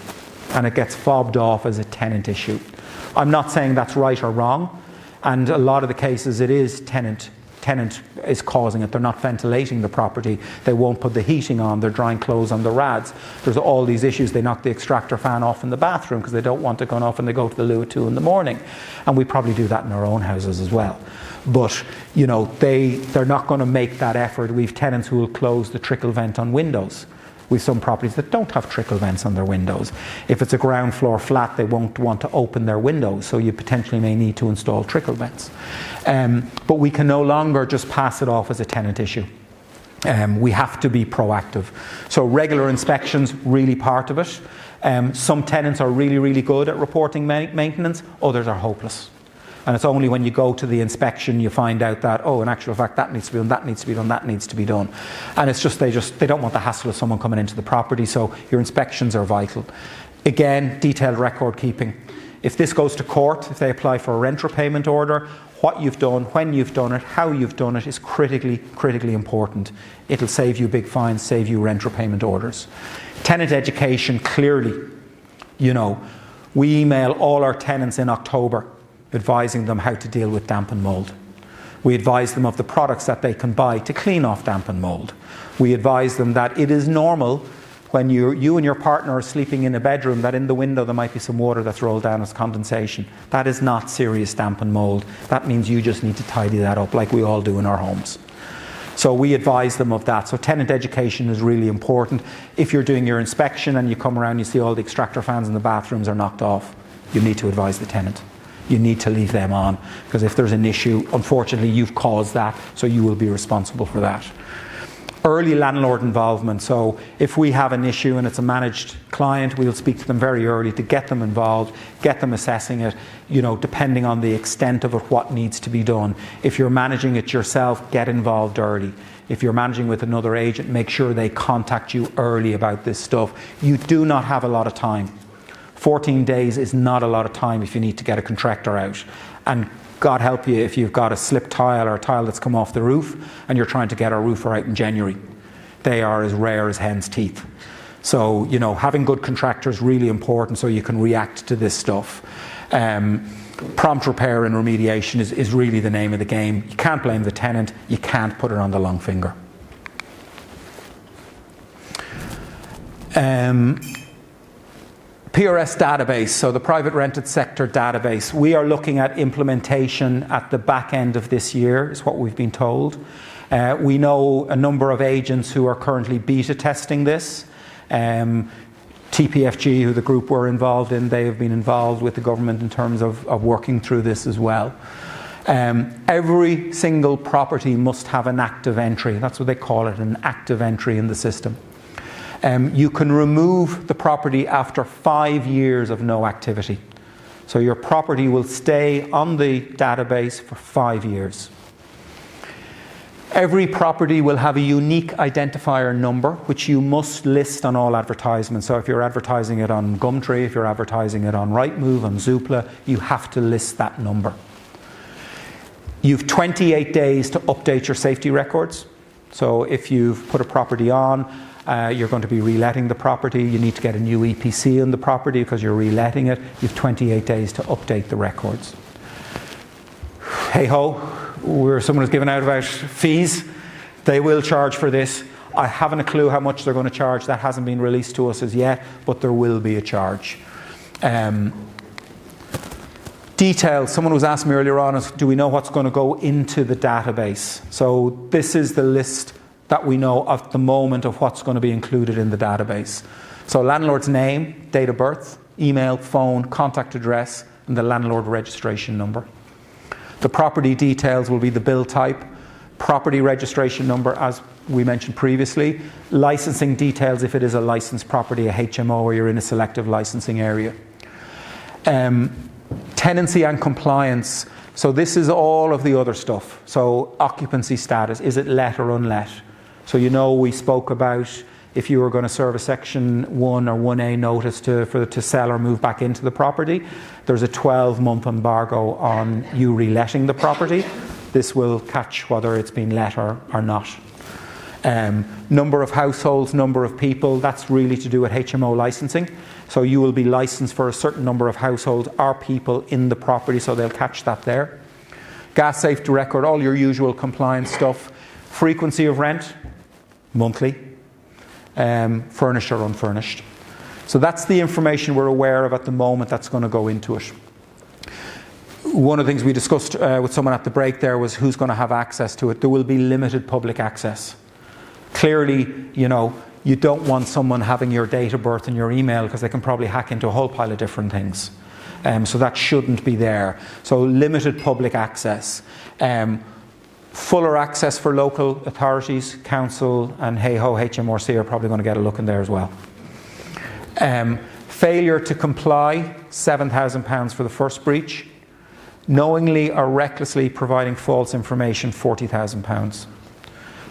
Speaker 1: And it gets fobbed off as a tenant issue. I'm not saying that's right or wrong. And a lot of the cases it is tenant is causing it. They're not ventilating the property. They won't put the heating on. They're drying clothes on the rads. There's all these issues. They knock the extractor fan off in the bathroom because they don't want it going off and they go to the loo at 2 in the morning. And we probably do that in our own houses as well. But, you know, they're not going to make that effort. We've tenants who will close the trickle vent on windows. We've some properties that don't have trickle vents on their windows. If it's a ground floor flat, they won't want to open their windows, so you potentially may need to install trickle vents. But we can no longer just pass it off as a tenant issue. We have to be proactive. So regular inspections, really part of it. Some tenants are really, really good at reporting maintenance, others are hopeless. And it's only when you go to the inspection you find out that, oh, in actual fact, that needs to be done, that needs to be done, that needs to be done. And it's just, they don't want the hassle of someone coming into the property, so your inspections are vital. Again, detailed record keeping. If this goes to court, if they apply for a rent repayment order, what you've done, when you've done it, how you've done it is critically, critically important. It'll save you big fines, save you rent repayment orders. Tenant education, clearly, you know, we email all our tenants in October advising them how to deal with damp and mould. We advise them of the products that they can buy to clean off damp and mould. We advise them that it is normal when you and your partner are sleeping in a bedroom that in the window there might be some water that's rolled down as condensation. That is not serious damp and mould. That means you just need to tidy that up like we all do in our homes. So we advise them of that. So tenant education is really important. If you're doing your inspection and you come around, you see all the extractor fans in the bathrooms are knocked off, you need to advise the tenant. You need to leave them on, because if there's an issue, unfortunately you've caused that, so you will be responsible for that. Early landlord involvement. So if we have an issue and it's a managed client, we'll speak to them very early to get them involved, get them assessing it, you know, depending on the extent of it, what needs to be done. If you're managing it yourself, get involved early. If you're managing with another agent, make sure they contact you early about this stuff. You do not have a lot of time. 14 days is not a lot of time if you need to get a contractor out. And God help you if you've got a slip tile or a tile that's come off the roof and you're trying to get a roofer out in January. They are as rare as hen's teeth. So, you know, having good contractors is really important so you can react to this stuff. Prompt repair and remediation is really the name of the game. You can't blame the tenant. You can't put it on the long finger. PRS database, so the private rented sector database. We are looking at implementation at the back end of this year, is what we've been told. We know a number of agents who are currently beta testing this. TPFG, who the group were involved in, they have been involved with the government in terms of working through this as well. Every single property must have an active entry. That's what they call it, an active entry in the system. You can remove the property after 5 years of no activity. So your property will stay on the database for 5 years. Every property will have a unique identifier number, which you must list on all advertisements. So if you're advertising it on Gumtree, if you're advertising it on Rightmove, on Zoopla, you have to list that number. You've 28 days to update your safety records. So if you've put a property on, you're going to be reletting the property, you need to get a new EPC on the property because you're reletting it, you've 28 days to update the records. Hey ho, someone has given out about fees. They will charge for this. I haven't a clue how much they're going to charge. That hasn't been released to us as yet, but there will be a charge. Details. Someone was asking me earlier on, do we know what's going to go into the database? So this is the list that we know at the moment of what's going to be included in the database. So landlord's name, date of birth, email, phone, contact address, and the landlord registration number. The property details will be the bill type, property registration number as we mentioned previously, licensing details if it is a licensed property, a HMO, or you're in a selective licensing area. Tenancy and compliance. So this is all of the other stuff. So occupancy status, is it let or unlet? So you know we spoke about if you were going to serve a Section 1 or 1A notice to sell or move back into the property, there's a 12-month embargo on you reletting the property. This will catch whether it's been let or not. Number of households, number of people, that's really to do with HMO licensing. So you will be licensed for a certain number of households or people in the property, so they'll catch that there. gas safety record, all your usual compliance stuff. Frequency of rent, monthly, furnished or unfurnished. So that's the information we're aware of at the moment that's going to go into it. One of the things we discussed with someone at the break there was who's going to have access to it. There will be limited public access. Clearly, you know, you don't want someone having your date of birth in your email because they can probably hack into a whole pile of different things. So that shouldn't be there. So limited public access. Fuller access for local authorities, council and hey-ho, HMRC are probably going to get a look in there as well. Failure to comply, £7,000 for the first breach. Knowingly or recklessly providing false information, £40,000.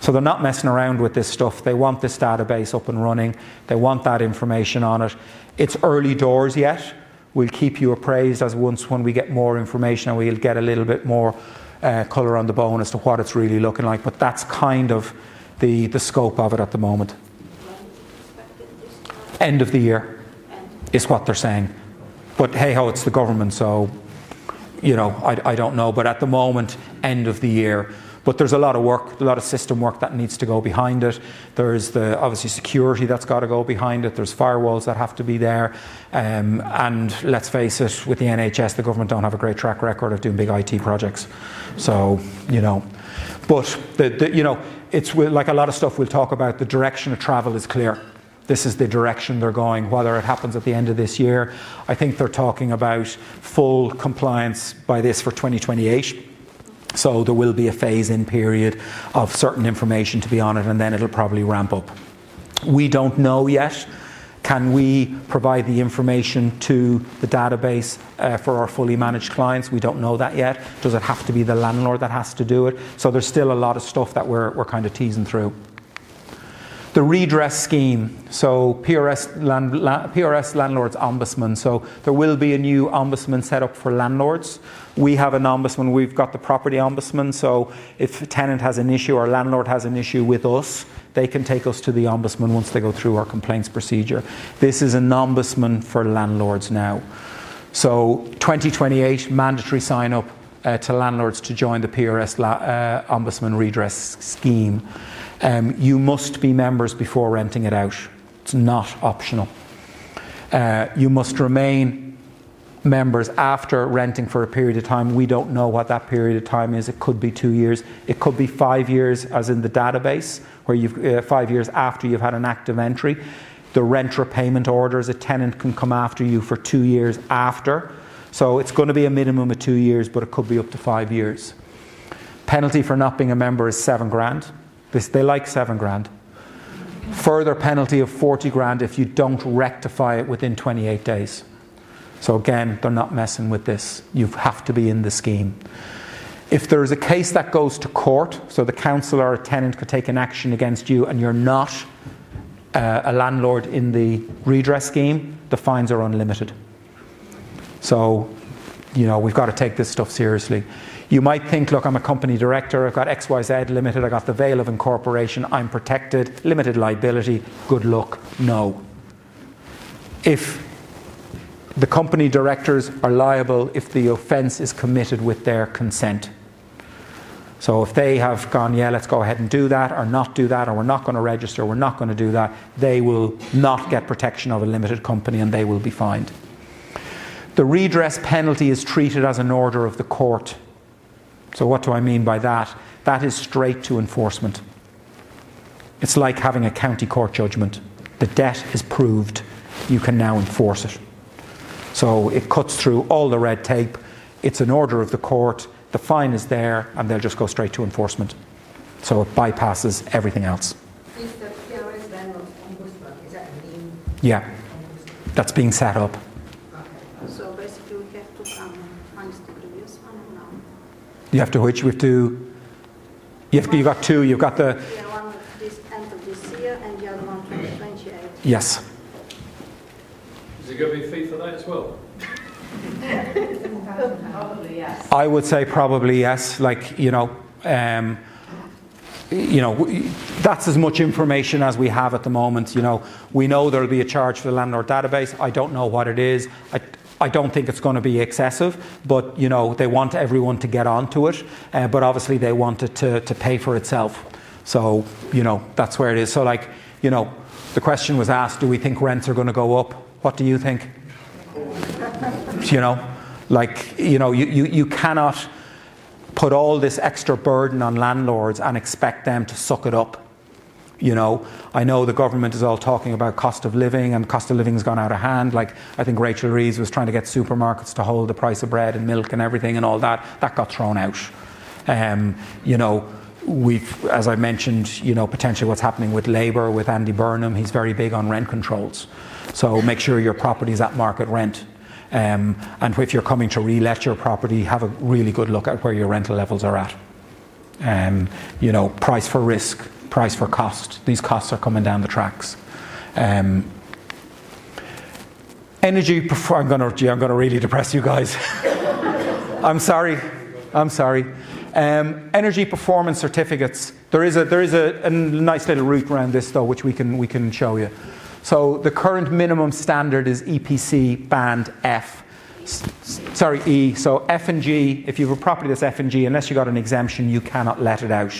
Speaker 1: So they're not messing around with this stuff. They want this database up and running. They want that information on it. It's early doors yet. We'll keep you appraised when we get more information, and we'll get a little bit more colour on the bone as to what it's really looking like. But that's kind of the scope of it at the moment. End of the year is what they're saying. But hey-ho, it's the government, so, you know, I don't know. But at the moment, end of the year. But there's a lot of work, a lot of system work that needs to go behind it. There's the obviously security that's got to go behind it. There's firewalls that have to be there. And let's face it, with the NHS, the government don't have a great track record of doing big IT projects. So, you know, but you know, it's like a lot of stuff we'll talk about. The direction of travel is clear. This is the direction they're going. Whether it happens at the end of this year, I think they're talking about full compliance by this for 2028. So there will be a phase-in period of certain information to be on it, and then it'll probably ramp up. We don't know yet. Can we provide the information to the database for our fully managed clients? We don't know that yet. Does it have to be the landlord that has to do it? So there's still a lot of stuff that we're kind of teasing through. The redress scheme, so PRS Landlords Ombudsman. So there will be a new ombudsman set up for landlords. We have an ombudsman, we've got the property ombudsman, so if a tenant has an issue or a landlord has an issue with us, they can take us to the ombudsman once they go through our complaints procedure. This is an ombudsman for landlords now. So 2028, mandatory sign up to landlords to join the PRS Ombudsman Redress Scheme. You must be members before renting it out. It's not optional. You must remain members after renting for a period of time. We don't know what that period of time is. It could be 2 years. It could be 5 years, as in the database, where you've 5 years after you've had an active entry. The rent repayment orders, a tenant can come after you for 2 years after. So it's going to be a minimum of 2 years, but it could be up to 5 years. Penalty for not being a member is £7,000. They like £7,000. Further penalty of £40,000 if you don't rectify it within 28 days. So again, they're not messing with this. You have to be in the scheme. If there is a case that goes to court, so the council or a tenant could take an action against you and you're not a landlord in the redress scheme, the fines are unlimited. So, you know, we've got to take this stuff seriously. You might think, look, I'm a company director, I've got XYZ Limited, I've got the veil of incorporation, I'm protected, limited liability, good luck. No. If the company directors are liable if the offence is committed with their consent. So if they have gone, yeah, let's go ahead and do that, or not do that, or we're not going to register, we're not going to do that, they will not get protection of a limited company and they will be fined. The redress penalty is treated as an order of the court. So what do I mean by that? That is straight to enforcement. It's like having a county court judgment. The debt is proved. You can now enforce it. So it cuts through all the red tape. It's an order of the court. The fine is there, and they'll just go straight to enforcement. So it bypasses everything else.
Speaker 9: Is the PRS Landlords Ombudsman, is that being?
Speaker 1: Yeah, that's being set up.
Speaker 9: Okay. So basically we have to come finds the previous one or no?
Speaker 1: You have to which? You've got two. You've got the...
Speaker 9: Yeah, one at this end of this year and the other one 2028.
Speaker 1: Yes.
Speaker 10: Is there going to be a fee for that as well?
Speaker 4: Probably, yes.
Speaker 1: I would say probably yes. Like, that's as much information as we have at the moment. We know there'll be a charge for the landlord database. I don't know what it is. I don't think it's going to be excessive, but you know, they want everyone to get onto it, but obviously they want it to pay for itself. So, you know, that's where it is. So like, you know, the question was asked, do we think rents are going to go up? What do you think? You know, like, you know, you cannot put all this extra burden on landlords and expect them to suck it up. You know, I know the government is all talking about cost of living, and cost of living has gone out of hand. Like, I think Rachel Reeves was trying to get supermarkets to hold the price of bread and milk and everything and all that. That got thrown out. You know, we've, as I mentioned, you know, potentially what's happening with Labour, with Andy Burnham. He's very big on rent controls. So make sure your property is at market rent. And if you're coming to re-let your property, have a really good look at where your rental levels are at. You know, price for risk, price for cost. These costs are coming down the tracks. Energy, I'm going to really depress you guys. I'm sorry. Energy performance certificates. There is a nice little route around this though, which we can show you. So the current minimum standard is EPC band F. Sorry, E. So F and G, if you have a property that's F and G, unless you got an exemption, you cannot let it out.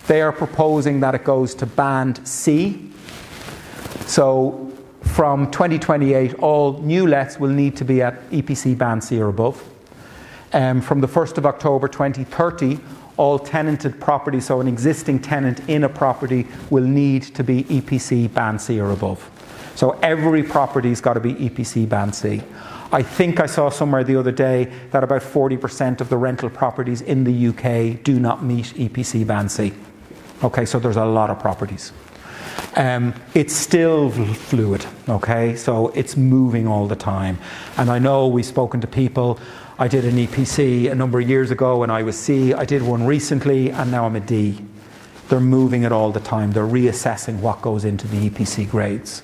Speaker 1: They are proposing that it goes to band C. So from 2028, all new lets will need to be at EPC band C or above. From the 1st of October 2030, all tenanted properties, so an existing tenant in a property, will need to be EPC band C or above. So every property's got to be EPC band C. I think I saw somewhere the other day that about 40% of the rental properties in the UK do not meet EPC band C. Okay, so there's a lot of properties. It's still fluid, okay? So it's moving all the time. And I know we've spoken to people. I did an EPC a number of years ago and I was C. I did one recently and now I'm a D. They're moving it all the time. They're reassessing what goes into the EPC grades.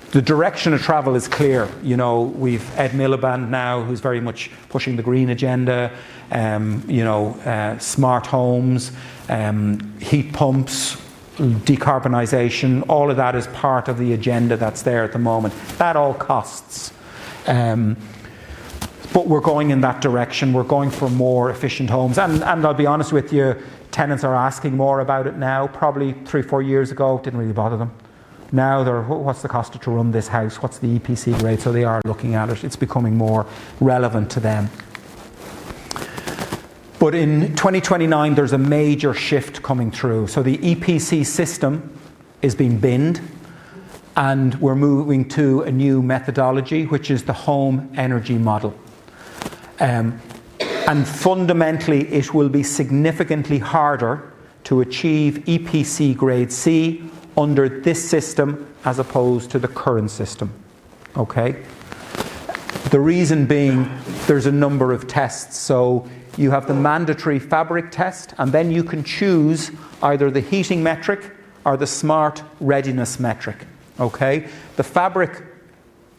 Speaker 1: The direction of travel is clear. You know, we've Ed Miliband now, who's very much pushing the green agenda, you know, smart homes, heat pumps, decarbonisation, all of that is part of the agenda that's there at the moment. That all costs. But we're going in that direction. We're going for more efficient homes. And I'll be honest with you, tenants are asking more about it now. Probably 3-4 years ago, it didn't really bother them. Now they're, what's the cost to run this house? What's the EPC grade? So they are looking at it. It's becoming more relevant to them. But in 2029, there's a major shift coming through. So the EPC system is being binned, and we're moving to a new methodology, which is the home energy model. And fundamentally, it will be significantly harder to achieve EPC grade C under this system as opposed to the current system. Okay? The reason being, there's a number of tests. So you have the mandatory fabric test, and then you can choose either the heating metric or the smart readiness metric. Okay? The fabric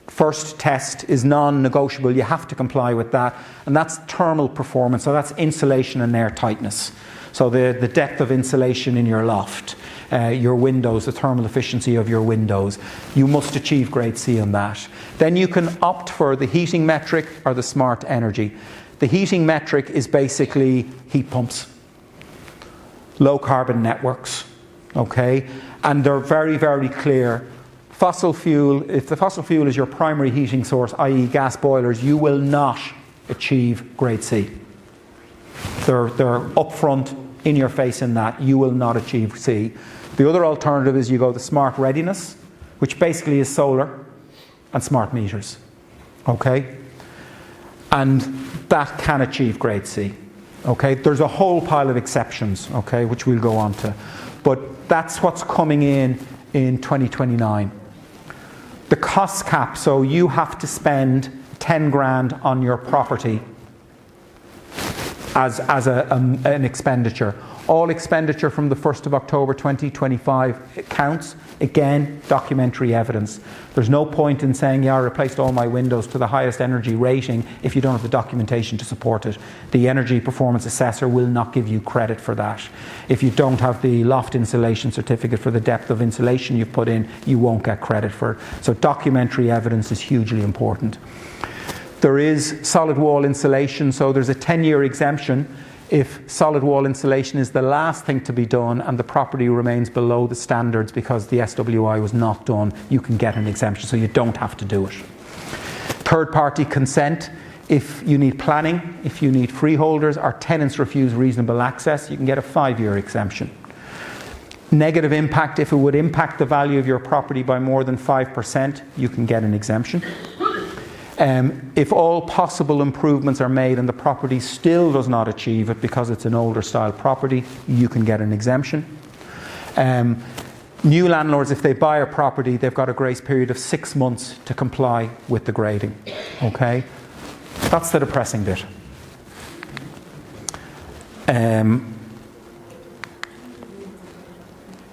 Speaker 1: first test is non-negotiable. You have to comply with that, and that's thermal performance. So that's insulation and air tightness. So the depth of insulation in your loft, your windows, the thermal efficiency of your windows. You must achieve grade C on that. Then you can opt for the heating metric or the smart energy. The heating metric is basically heat pumps, low carbon networks, okay? And they're very, very clear. Fossil fuel, if the fossil fuel is your primary heating source, i.e. gas boilers, you will not achieve grade C. They're upfront, in your face in that, you will not achieve C. The other alternative is you go the smart readiness, which basically is solar and smart meters, okay? And that can achieve grade C, okay? There's a whole pile of exceptions, okay, which we'll go on to. But that's what's coming in 2029. The cost cap, so you have to spend 10 grand on your property as an expenditure. All expenditure from the 1st of October 2025 counts. Again, documentary evidence. There's no point in saying, yeah, I replaced all my windows to the highest energy rating if you don't have the documentation to support it. The energy performance assessor will not give you credit for that. If you don't have the loft insulation certificate for the depth of insulation you've put in, you won't get credit for it. So documentary evidence is hugely important. There is solid wall insulation, so there's a 10-year exemption. If solid wall insulation is the last thing to be done and the property remains below the standards because the SWI was not done, you can get an exemption, so you don't have to do it. Third-party consent. If you need planning, if you need freeholders, or tenants refuse reasonable access, you can get a 5-year exemption. Negative impact, if it would impact the value of your property by more than 5%, you can get an exemption. If all possible improvements are made and the property still does not achieve it because it's an older style property, you can get an exemption. New landlords, if they buy a property, they've got a grace period of 6 months to comply with the grading. Okay? That's the depressing bit.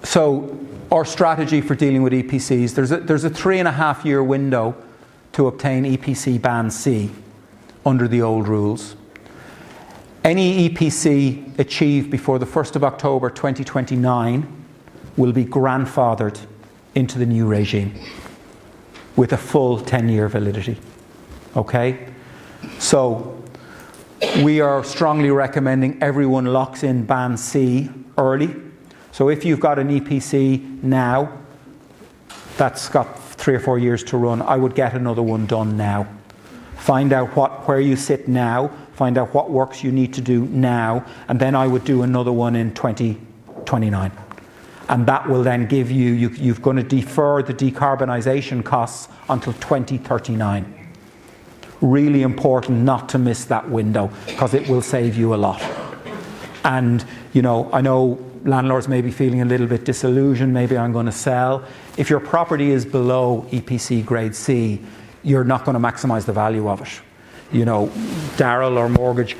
Speaker 1: So, our strategy for dealing with EPCs, there's a 3.5-year window to obtain EPC Band C under the old rules. Any EPC achieved before the 1st of October 2029 will be grandfathered into the new regime with a full 10-year validity. Okay? So, we are strongly recommending everyone locks in Band C early. So if you've got an EPC now that's got 3 or 4 years to run, I would get another one done now. Find out where you sit now, find out what works you need to do now, and then I would do another one in 2029. And that will then give you're going to defer the decarbonisation costs until 2039. Really important not to miss that window, because it will save you a lot. And, I know landlords may be feeling a little bit disillusioned, maybe I'm going to sell. If your property is below EPC grade C, you're not going to maximise the value of it. Daryl, our mortgage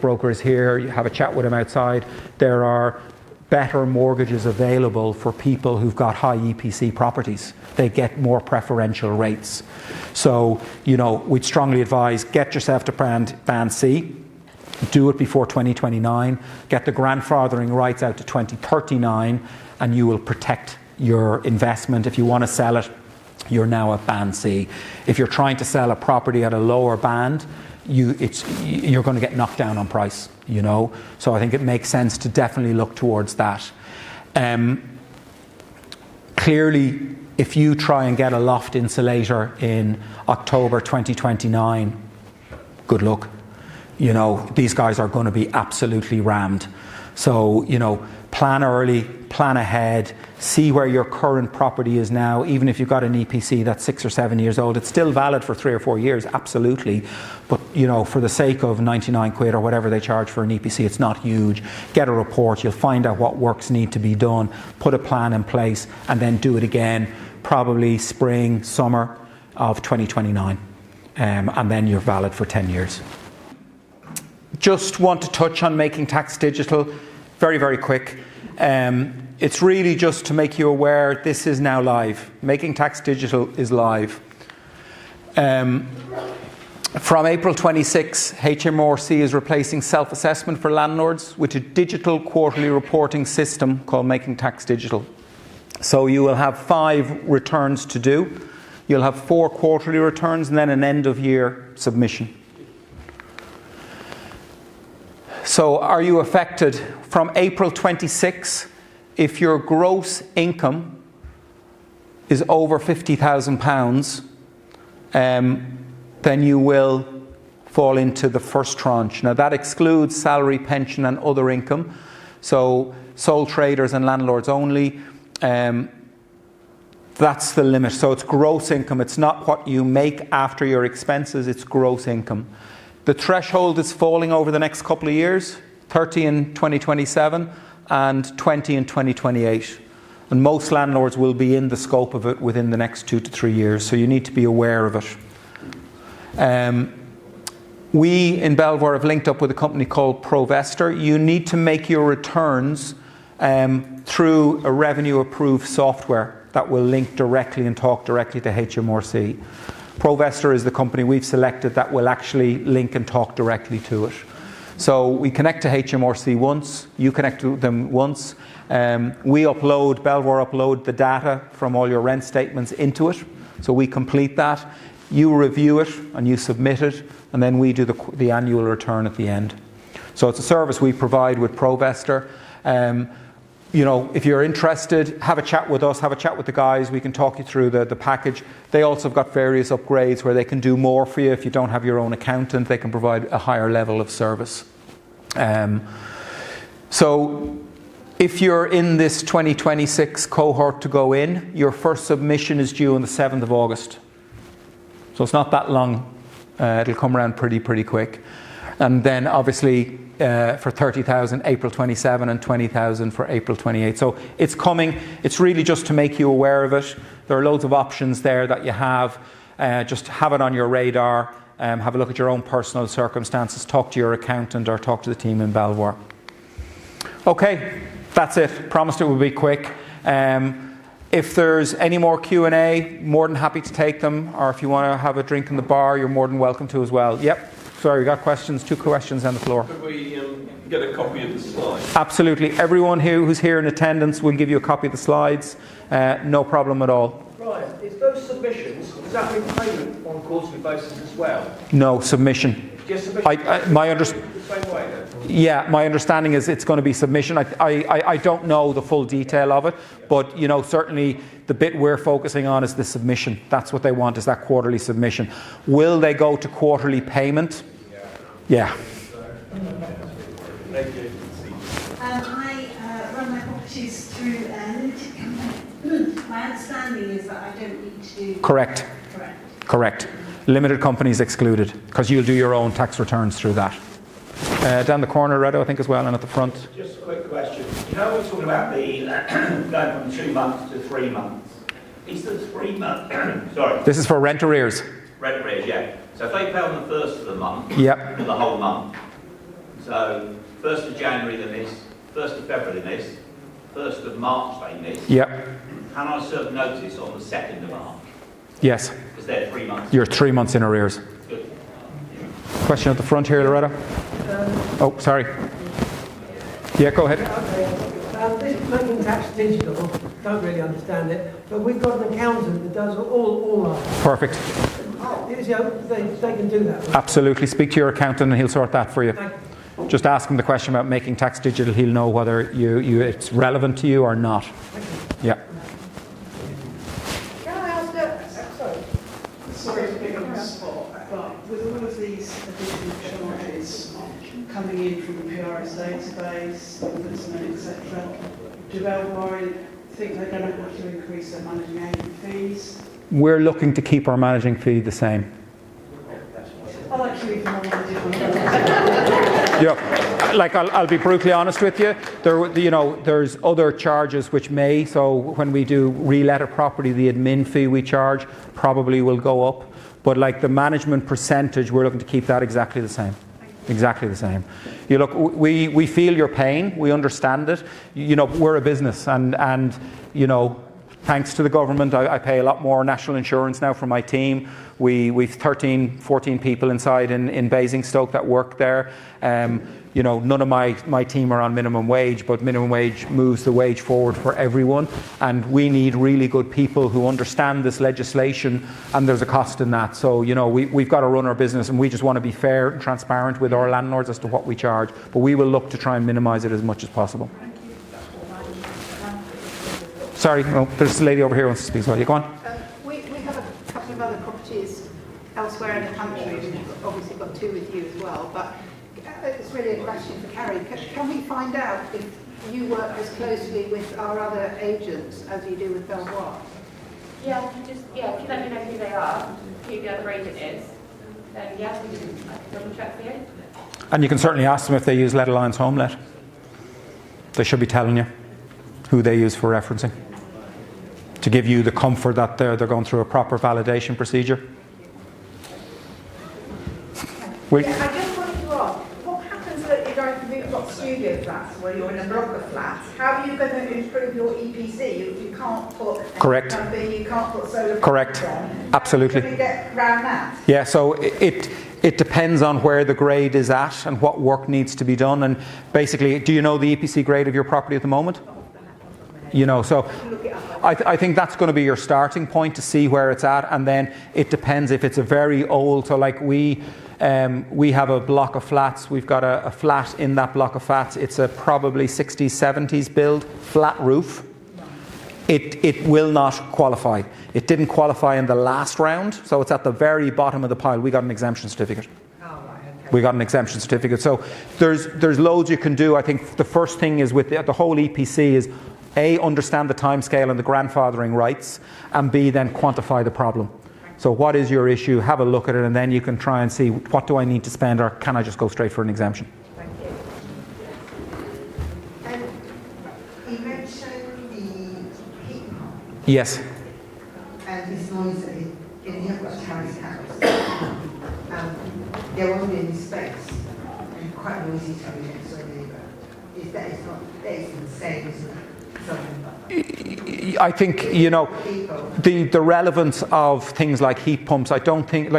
Speaker 1: broker is here, you have a chat with him outside. There are better mortgages available for people who've got high EPC properties. They get more preferential rates. So, we'd strongly advise, get yourself to Band C, do it before 2029, get the grandfathering rights out to 2039, and you will protect your investment. If you want to sell it, you're now at Band C. If you're trying to sell a property at a lower band, you're going to get knocked down on price, So I think it makes sense to definitely look towards that. Clearly, if you try and get a loft insulator in October 2029, good luck. These guys are going to be absolutely rammed. So, plan early, plan ahead, see where your current property is now. Even if you've got an EPC that's 6 or 7 years old, it's still valid for 3 or 4 years, absolutely. But, for the sake of 99 quid or whatever they charge for an EPC, it's not huge. Get a report, you'll find out what works need to be done, put a plan in place, and then do it again, probably spring, summer of 2029. And then you're valid for 10 years. Just want to touch on Making Tax Digital, very, very quick. It's really just to make you aware this is now live. Making Tax Digital is live. From April 26, HMRC is replacing self-assessment for landlords with a digital quarterly reporting system called Making Tax Digital. So you will have 5 returns to do. You'll have 4 quarterly returns and then an end-of-year submission. So are you affected? From April 26, if your gross income is over £50,000, then you will fall into the first tranche. Now that excludes salary, pension and other income. So sole traders and landlords only. That's the limit. So it's gross income. It's not what you make after your expenses, it's gross income. The threshold is falling over the next couple of years, 30 in 2027 and 20 in 2028. And most landlords will be in the scope of it within the next 2 to 3 years, so you need to be aware of it. We in Belvoir have linked up with a company called Provester. You need to make your returns through a revenue approved software that will link directly and talk directly to HMRC. Provester is the company we've selected that will actually link and talk directly to it. So we connect to HMRC once, you connect to them once. Belvoir upload the data from all your rent statements into it. So we complete that. you review it and you submit it, and then we do the annual return at the end. So it's a service we provide with Provester. You know, if you're interested, have a chat with us, have a chat with the guys. We can talk you through the package. They also have got various upgrades where they can do more for you. If you don't have your own accountant, they can provide a higher level of service. So if you're in this 2026 cohort to go in, your first submission is due on the 7th of August. So it's not that long. It'll come around pretty quick. And then obviously for 30,000, April 27, and 20,000 for April 28. So it's coming. It's really just to make you aware of it. There are loads of options there that you have. Just have it on your radar. Have a look at your own personal circumstances. Talk to your accountant or talk to the team in Belvoir. Okay, that's it. Promised it would be quick. If there's any more Q&A, more than happy to take them. Or if you want to have a drink in the bar, you're more than welcome to as well. Yep. Sorry, we got questions. 2 questions on the floor.
Speaker 11: Could we get a copy of the slides?
Speaker 1: Absolutely. Everyone who's here in attendance will give you a copy of the slides. No problem at all.
Speaker 12: Right. Is those submissions, does that mean payment on a quarterly basis as well?
Speaker 1: No, submission.
Speaker 12: Just submission?
Speaker 1: My my understanding is it's going to be submission. I don't know the full detail of it, but you know, certainly the bit we're focusing on is the submission. That's what they want, is that quarterly submission. Will they go to quarterly payment? Yeah.
Speaker 12: Thank you.
Speaker 6: I run my properties through a limited company. My understanding is that I don't need to do...
Speaker 1: Correct. Correct. Limited companies excluded, because you'll do your own tax returns through that. Down the corner, Redo, I think, as well, and at the front.
Speaker 13: Just a quick question. You know, we're talking about the going from 2 months to 3 months. Is the 3 months... sorry.
Speaker 1: This is for rent arrears.
Speaker 13: Rent arrears, yeah. So if they pay on the 1st of the month,
Speaker 1: Yep.
Speaker 13: for the whole month, so 1st of January they miss, 1st of February they miss, 1st of March they miss.
Speaker 1: Yep.
Speaker 13: Can I serve notice on the 2nd of March?
Speaker 1: Yes.
Speaker 13: Because they're 3 months.
Speaker 1: You're 3 months in arrears.
Speaker 13: Good.
Speaker 1: Question at the front here, Loretta. Oh, sorry. Yeah, go ahead.
Speaker 14: This making tax digital, don't really understand it, but we've got an accountant that does all our...
Speaker 1: Perfect.
Speaker 14: You know, they can do that.
Speaker 1: Absolutely. Speak to your accountant and he'll sort that for you.
Speaker 14: Thank you.
Speaker 1: Just ask him the question about making tax digital. He'll know whether it's relevant to you or not. Yeah.
Speaker 9: Can I ask
Speaker 6: Sorry to pick up the spot, but with all of these additional charges coming in from the PRS database, ombudsman, etc., do Belvoir think they're going to have to increase their managing agent fees?
Speaker 1: We're looking to keep our managing fee the same.
Speaker 6: I'll actually leave them on the different.
Speaker 1: Yeah, like I'll be brutally honest with you. There's other charges which may. So when we do relet a property, the admin fee we charge probably will go up. But like the management percentage, we're looking to keep that exactly the same. Exactly the same. You look, we feel your pain. We understand it. You know, we're a business, and you know, thanks to the government, I pay a lot more national insurance now for my team. We've 13, 14 people inside in Basingstoke that work there. You know, none of my team are on minimum wage, but minimum wage moves the wage forward for everyone. And we need really good people who understand this legislation, and there's a cost in that. So, you know, we've got to run our business, and we just want to be fair and transparent with our landlords as to what we charge. But we will look to try and minimise it as much as possible. Sorry, no, there's a lady over here who wants to speak as well. You go on.
Speaker 9: we have a couple of other properties elsewhere in the country. We've obviously got 2 with you as well, but it's really a question for Carrie. Can we find out if you work as closely with our other agents as you do with Belvoir?
Speaker 15: Yeah, if you let me know who they are, who the other agent is, then I can double check for you.
Speaker 1: And you can certainly ask them if they use Let Alliance HomeLet. They should be telling you who they use for referencing, to give you the comfort that they're going through a proper validation procedure.
Speaker 9: I just wanted to ask, what happens that you've got studio flats where you're in a block of flats? How are you going to improve your EPC? You can't put...
Speaker 1: Correct.
Speaker 9: You can't put solar...
Speaker 1: Correct. Absolutely.
Speaker 9: How can we get around that?
Speaker 1: Yeah, so it depends on where the grade is at and what work needs to be done. And basically, do you know the EPC grade of your property at the moment? You know, so I think that's going to be your starting point to see where it's at, and then it depends if it's a very old. So like we have a block of flats. We've got a flat in that block of flats. It's a probably 60s, 70s build, flat roof. It will not qualify. It didn't qualify in the last round, so it's at the very bottom of the pile. We got an exemption certificate. We got an exemption certificate. So there's loads you can do. I think the first thing is with the whole EPC is A, understand the timescale and the grandfathering rights, and B, then quantify the problem. So what is your issue? Have a look at it, and then you can try and see what do I need to spend, or can I just go straight for an exemption?
Speaker 16: Thank you. And you mentioned the heat pump.
Speaker 1: Yes.
Speaker 16: And it's noisy. And you have got a terrace house. There won't be any space. And quite noisy to be next door neighbour. That is insane, isn't it?
Speaker 1: I think, the relevance of things like heat pumps, I don't think,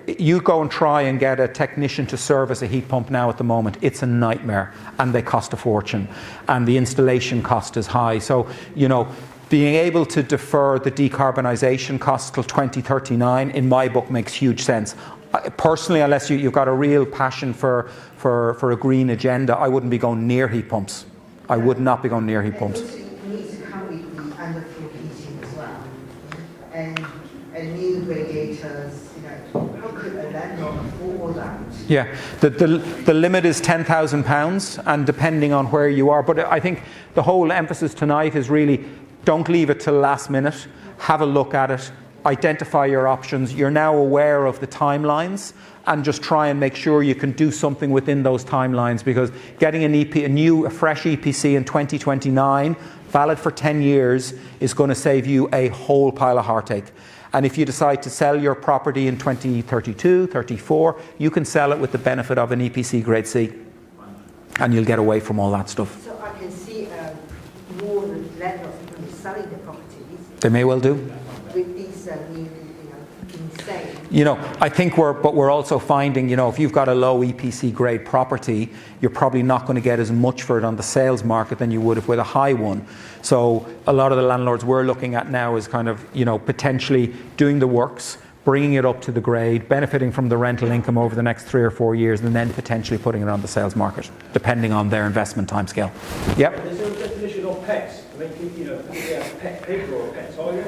Speaker 1: you go and try and get a technician to service a heat pump now at the moment. It's a nightmare, and they cost a fortune, and the installation cost is high. So, being able to defer the decarbonisation cost till 2039, in my book, makes huge sense. Personally, unless you've got a real passion for a green agenda, I wouldn't be going near heat pumps. I would not be going near heat pumps.
Speaker 16: It needs to come with the underfloor heating as well. And new radiators, how could a landlord afford that?
Speaker 1: Yeah, the limit is £10,000, and depending on where you are. But I think the whole emphasis tonight is really don't leave it till last minute. Have a look at it. Identify your options. You're now aware of the timelines, and just try and make sure you can do something within those timelines, because getting a fresh EPC in 2029, valid for 10 years, is going to save you a whole pile of heartache. And if you decide to sell your property in 2032, 34, you can sell it with the benefit of an EPC grade C, and you'll get away from all that stuff.
Speaker 16: So I can see more landlords are going to be selling their properties.
Speaker 1: They may well do.
Speaker 16: With these new, insane.
Speaker 1: I think we're also finding, if you've got a low EPC grade property, you're probably not going to get as much for it on the sales market than you would if with a high one. So a lot of the landlords we're looking at now is kind of, potentially doing the works, bringing it up to the grade, benefiting from the rental income over the next 3 or 4 years, and then potentially putting it on the sales market, depending on their investment timescale. Yep.
Speaker 12: Is there a definition of pets? I mean, pet pig or a pet tiger?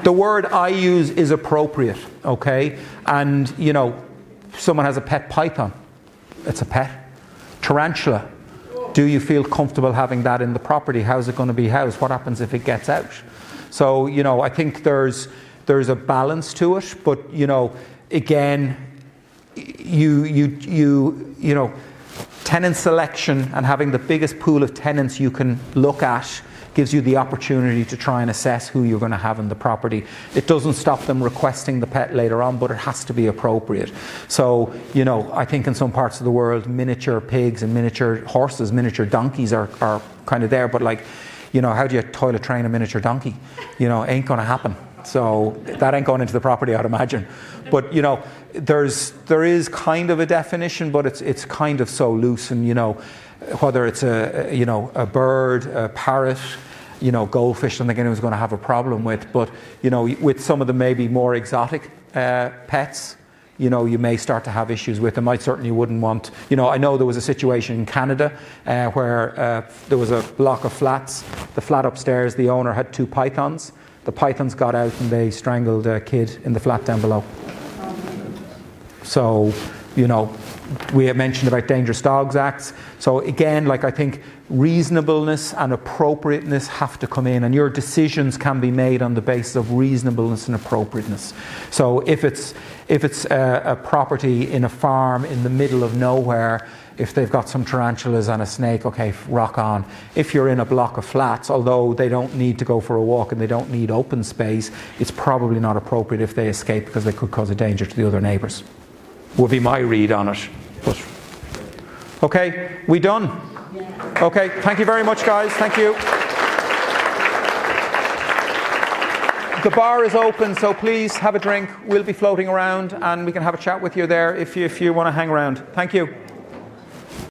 Speaker 1: The word I use is appropriate, okay? And, someone has a pet python. It's a pet. Tarantula. Do you feel comfortable having that in the property? How's it going to be housed? What happens if it gets out? So, I think there's a balance to it, but, again, tenant selection and having the biggest pool of tenants you can look at gives you the opportunity to try and assess who you're going to have in the property. It doesn't stop them requesting the pet later on, but it has to be appropriate. So, I think in some parts of the world, miniature pigs and miniature horses, miniature donkeys are kind of there, but how do you toilet train a miniature donkey? Ain't going to happen. So that ain't going into the property, I'd imagine. But there is kind of a definition, but it's kind of so loose, and whether it's a bird, a parrot, goldfish, I don't think anyone's going to have a problem with. But with some of the maybe more exotic pets, you may start to have issues with them. I certainly wouldn't want, I know there was a situation in Canada where there was a block of flats. The flat upstairs, the owner had 2 pythons. The pythons got out and they strangled a kid in the flat down below. So, we have mentioned about Dangerous Dogs Acts. So again, I think reasonableness and appropriateness have to come in, and your decisions can be made on the basis of reasonableness and appropriateness. So if it's a property in a farm in the middle of nowhere, if they've got some tarantulas and a snake, okay, rock on. If you're in a block of flats, although they don't need to go for a walk and they don't need open space, it's probably not appropriate if they escape, because they could cause a danger to the other neighbours. Would be my read on it. But okay, we done? Okay, thank you very much, guys. Thank you. The bar is open, so please have a drink. We'll be floating around, and we can have a chat with you there if you want to hang around. Thank you.